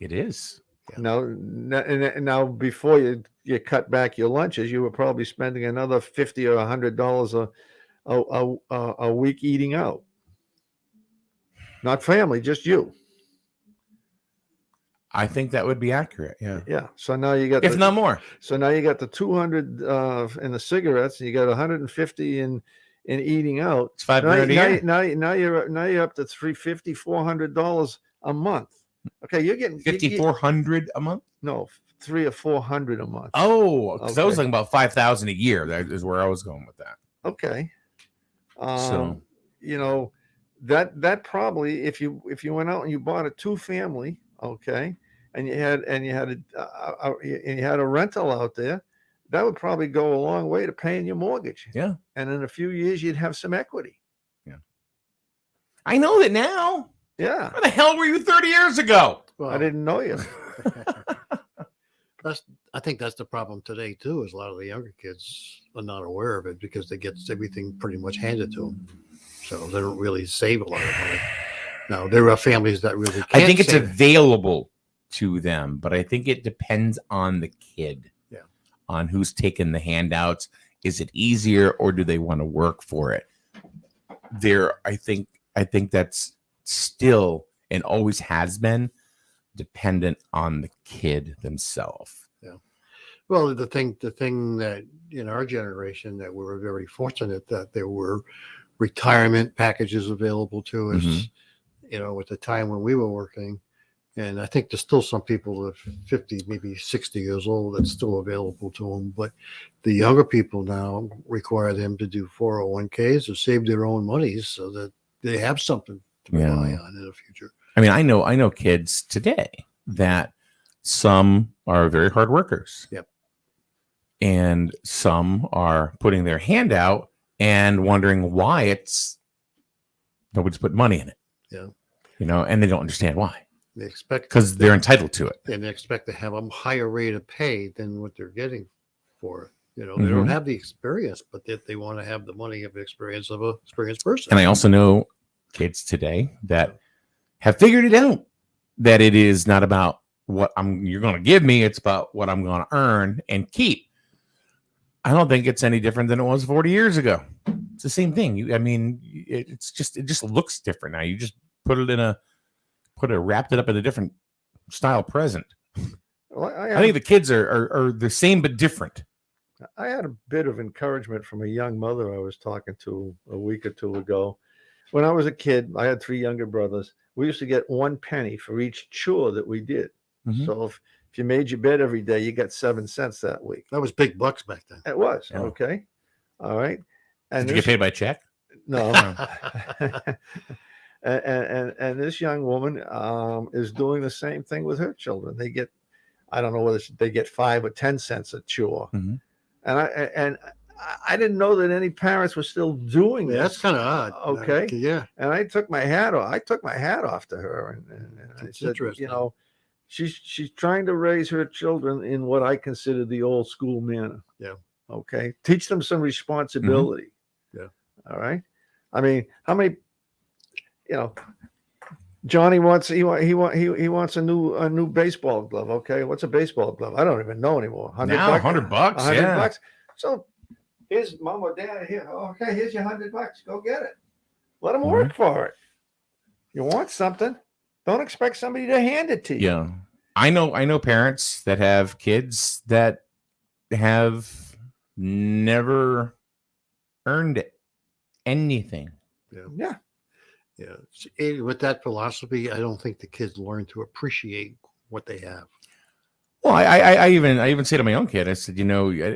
It is. Now before you cut back your lunches, you were probably spending another $50 or $100 a week eating out. Not family, just you. I think that would be accurate. Yeah. Yeah. So now you got if not more. So now you got the 200 in the cigarettes, and you got 150 in eating out. It's $500 a year. Now you're up to $350, $400 a month. Okay, you're getting $5,400 a month. No, $300 or $400 a month. Oh, because I was Okay. thinking about $5,000 a year. That is where I was going with that. Okay. So that probably if you went out and you bought a 2-family, okay, and you had a rental out there, that would probably go a long way to paying your mortgage. Yeah. And in a few years, you'd have some equity. Yeah. I know that now. Yeah. Where the hell were you 30 years ago? Well, I didn't know you. I think that's the problem today too. Is a lot of the younger kids are not aware of it because they get everything pretty much handed to them, so they don't really save a lot of money. Now there are families that really. Can't I think it's save it. available to them, but I think it depends on the kid. Yeah. On who's taking the handouts. Is it easier, or do they want to work for it? I think that's still and always has been dependent on the kid themselves. Yeah. Well, the thing that in our generation that we were very fortunate that there were retirement packages available to us, at the time when we were working. And I think there's still some people that 50, maybe 60 years old that's still available to them. But the younger people now require them to do 401ks or save their own monies so that they have something to rely on in the future. I mean, I know kids today that some are very hard workers. Yep. And some are putting their hand out and wondering why nobody's put money in it. Yeah. And they don't understand why. They expect Because they're entitled to it. and they expect to have a higher rate of pay than what they're getting for it. They Mm-hmm. don't have the experience, but they want to have the money of experience of an experienced person. And I also know kids today that have figured it out that it is not about what you're going to give me. It's about what I'm going to earn and keep. I don't think it's any different than it was 40 years ago. It's the same thing. It just looks different now. You just wrapped it up in a different style present. Well, I think the kids are the same but different. I had a bit of encouragement from a young mother I was talking to a week or two ago. When I was a kid, I had 3 younger brothers. We used to get 1 penny for each chore that we did. Mhm. So if you made your bed every day, you got 7 cents that week. That was big bucks back then. It was. Yeah. Okay. All right. And Did you get paid by check? No. and this young woman is doing the same thing with her children. They get, I don't know whether they get 5 or 10 cents a chore. Mhm. And I didn't know that any parents were still doing Yeah, that's this. kind of odd. Okay. Yeah. And I took my hat off. I took my hat off to her, and I That's said, interesting. she's trying to raise her children in what I consider the old school manner. Yeah. Okay. Teach them some responsibility. Yeah. All right. I mean, how many? Johnny wants he wants a new baseball glove. Okay, what's a baseball glove? I don't even know anymore. Now, $100. $100 Yeah. bucks. So here's mom or dad here. Okay, here's your $100. Go get it. Let them work for it. You want something? Don't expect somebody to hand it to you. Yeah. I know parents that have kids that have never earned anything. Yeah. With that philosophy, I don't think the kids learn to appreciate what they have. Well, I even say to my own kid, I said,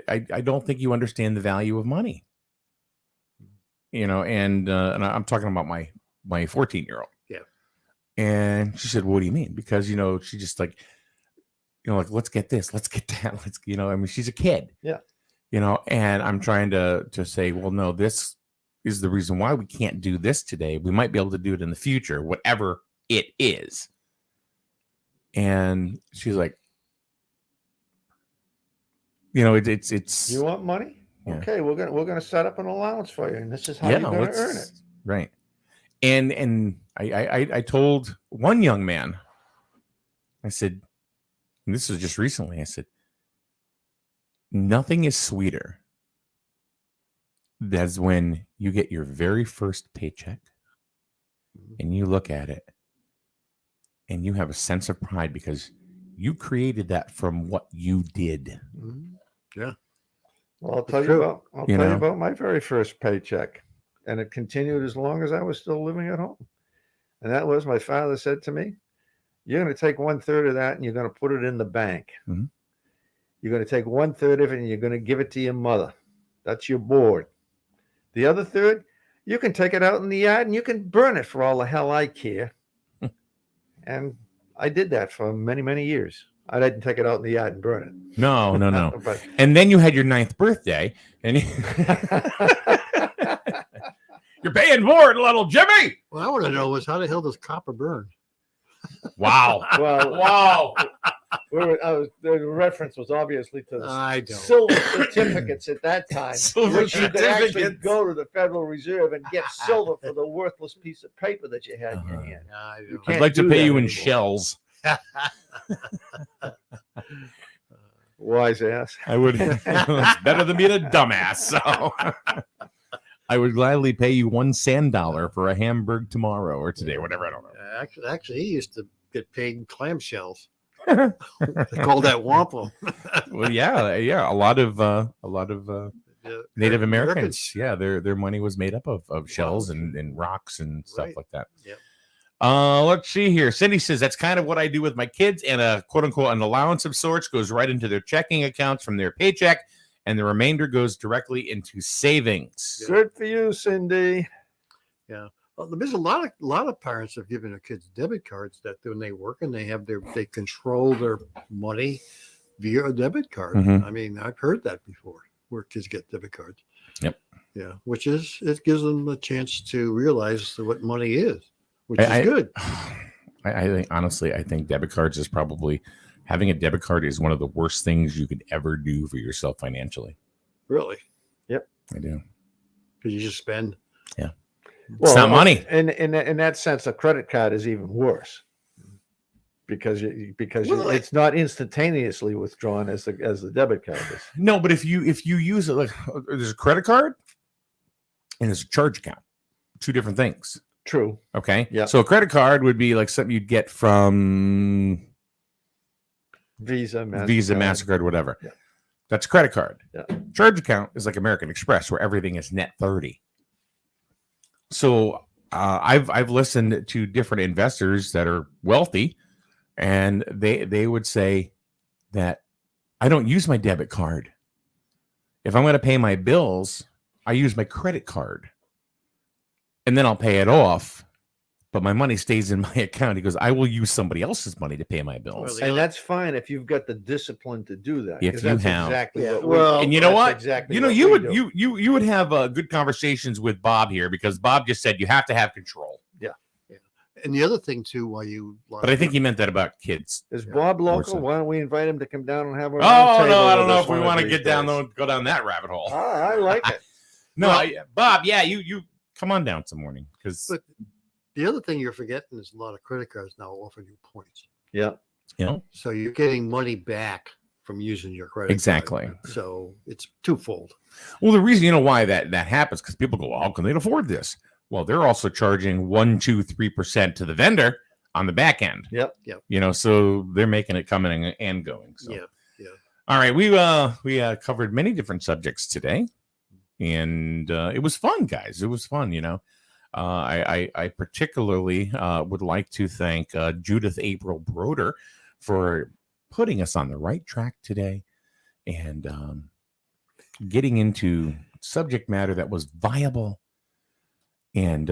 I don't think you understand the value of money. And I'm talking about my 14-year-old. Yeah. And she said, "What do you mean?" Because she just like, let's get this, let's get that, I mean, she's a kid. Yeah. And I'm trying to say, well, no, this is the reason why we can't do this today. We might be able to do it in the future, whatever it is. And she's like, it's You want money? Yeah. Okay, we're gonna set up an allowance for you, and this is how you're gonna earn it. Right. And I told one young man, I said, and this was just recently, I said, nothing is sweeter than when you get your very first paycheck and you look at it and you have a sense of pride because you created that from what you did. Yeah. Well, I'll tell you about my very first paycheck, and it continued as long as I was still living at home. And that was, my father said to me, "You're going to take 1/3 of that and you're going to put it in the bank. Mhm. You're going to take 1/3 of it and you're going to give it to your mother. That's your board. The other third, you can take it out in the yard and you can burn it for all the hell I care." And I did that for many, many years. I didn't take it out in the yard and burn it. No. But And then you had your 9th birthday and you're paying for it, little Jimmy. What I want to know is how the hell does copper burn? Wow. well, Wow. the reference was obviously to the I don't. silver certificates at that time, Silver which you could actually certificates. go to the Federal Reserve and get silver for the worthless piece of paper that you had in your hand. I You don't. can't I'd like to do pay that you in anymore. shells. Wise ass. I would. It's better than being a dumbass. So I would gladly pay you $1 for a hamburger tomorrow or today, whatever. I don't know. Actually, he used to get paid in clamshells. They call that wampum. Well, yeah. A lot of Native Americans. Americans. Yeah, their money was made up of shells and rocks and stuff Right. like that. Yep. Let's see here. Cindy says that's kind of what I do with my kids, and a quote unquote an allowance of sorts goes right into their checking accounts from their paycheck, and the remainder goes directly into savings. Good for you, Cindy. Well, there's a lot of parents have given their kids debit cards that when they work and they control their money via a debit card. Mhm. I mean, I've heard that before where kids get debit cards. Yep. Yeah, it gives them a chance to realize what money is, which is good. I think honestly, I think debit cards is probably having a debit card is one of the worst things you could ever do for yourself financially. Really, I do. because you just spend. It's not money. In that sense, a credit card is even worse because it's not instantaneously withdrawn as the debit card is. No, but if you use it, like there's a credit card and there's a charge account, two different things. True. Okay. Yeah. So a credit card would be like something you'd get from Visa, MasterCard, whatever. Yeah. That's a credit card. Yeah. Charge account is like American Express, where everything is net 30. So I've listened to different investors that are wealthy, and they would say that I don't use my debit card. If I'm going to pay my bills, I use my credit card, and then I'll pay it off. But my money stays in my account. He goes, I will use somebody else's money to pay my bills. Well, And that's fine if you've got the discipline to do that. If 'cause you that's have. exactly Yeah, what well, And you know that's what? Exactly. You know, what you we would do. you would have good conversations with Bob here because Bob just said you have to have control. And the other thing too, while you, But I think he meant that about kids. Is Bob More local? so. Why don't we invite him to come down and have a Oh round no, table I don't with know us if we one want of to these get down days? go down that rabbit hole. I like it. No, Well- Bob, yeah, you come on down some morning because But the other thing you're forgetting is a lot of credit cards now offer you points, Yeah. you know so you're getting money back from using your credit card. exactly. So it's twofold. Well, the reason you know why that happens because people go, well, how can they afford this? Well, they're also charging 1, 2, 3% to the vendor on the back end. Yep. You know, so they're making it coming and going. So. Yeah. All right, we covered many different subjects today, and it was fun, guys. It was fun, you know. I particularly would like to thank Judith April Broder for putting us on the right track today and getting into subject matter that was viable. And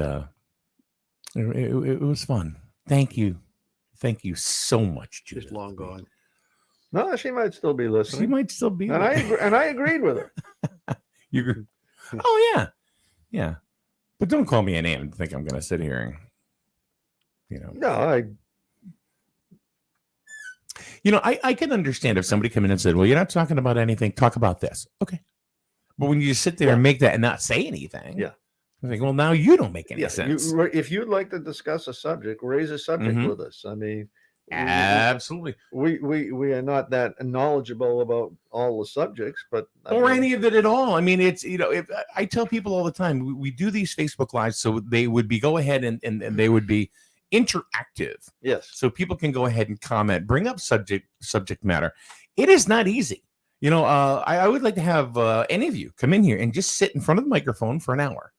it was fun. Thank you. Thank you so much, Judith. She's long gone. No, she might still be listening. She might still be. And I agreed with her. Oh, yeah. But don't call me a name and think I'm going to sit here and, No, I can understand if somebody come in and said, well, you're not talking about anything. Talk about this. Okay. But when you just sit there and make that and not say anything. Yeah. I think, well, now you don't make any yeah. sense. If you'd like to discuss a subject, raise a subject with us. I mean, Absolutely. we are not that knowledgeable about all the subjects, but any of it at all. I mean, it's, if I tell people all the time, we do these Facebook Lives so they would be go ahead and they would be interactive. Yes. So people can go ahead and comment, bring up subject matter. It is not easy. I would like to have any of you come in here and just sit in front of the microphone for an hour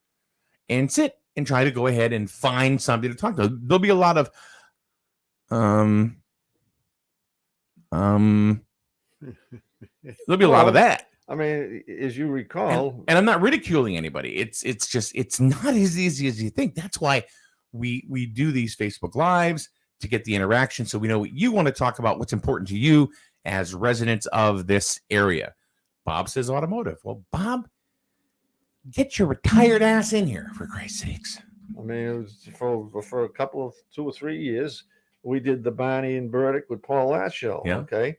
and sit and try to go ahead and find somebody to talk to. There'll be a lot of there'll be a lot of that. I mean, as you recall, and I'm not ridiculing anybody. It's just it's not as easy as you think. That's why we do these Facebook Lives to get the interaction, so we know what you want to talk about, what's important to you as residents of this area. Bob says automotive. Well, Bob, get your retired ass in here, for Christ's sakes. I mean, it was for a couple of 2 or 3 years, we did the Barney and Burdick with Paul Latt show. Yeah. Okay.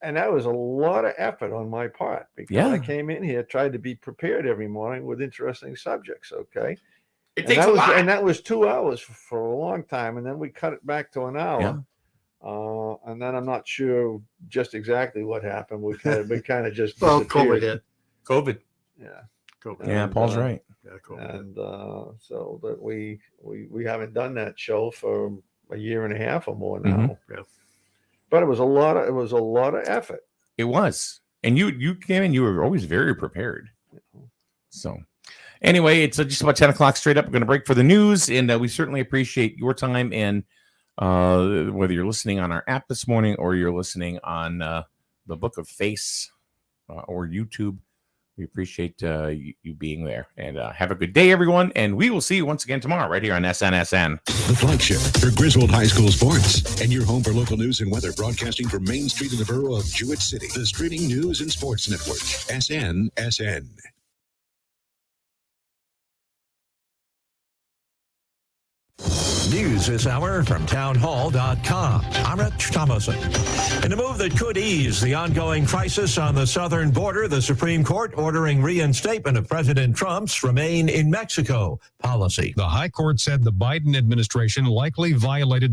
And that was a lot of effort on my part because I came in here, tried to be prepared every morning with interesting subjects. Okay. It takes a lot. And that was 2 hours for a long time. And then we cut it back to an hour. Yeah. And then I'm not sure just exactly what happened. We kind of just Well, disappeared. COVID hit. COVID. Yeah. COVID. Yeah, And, Paul's right. Yeah, COVID. And so that we haven't done that show for a year and a half or more now. Mm-hmm. Yeah. But it was a lot of effort. It was. And you came in, you were always very prepared. So anyway, it's just about 10 o'clock straight up. We're going to break for the news, and we certainly appreciate your time. And whether you're listening on our app this morning or you're listening on the Book of Face or YouTube, we appreciate you being there. And have a good day, everyone. And we will see you once again tomorrow right here on SNSN. The flagship for Griswold High School sports and your home for local news and weather, broadcasting from Main Street in the borough of Jewett City. The streaming news and sports network, SNSN. News this hour from townhall.com. I'm Rich Thomason. In a move that could ease the ongoing crisis on the southern border, the Supreme Court ordering reinstatement of President Trump's Remain in Mexico policy. The High Court said the Biden administration likely violated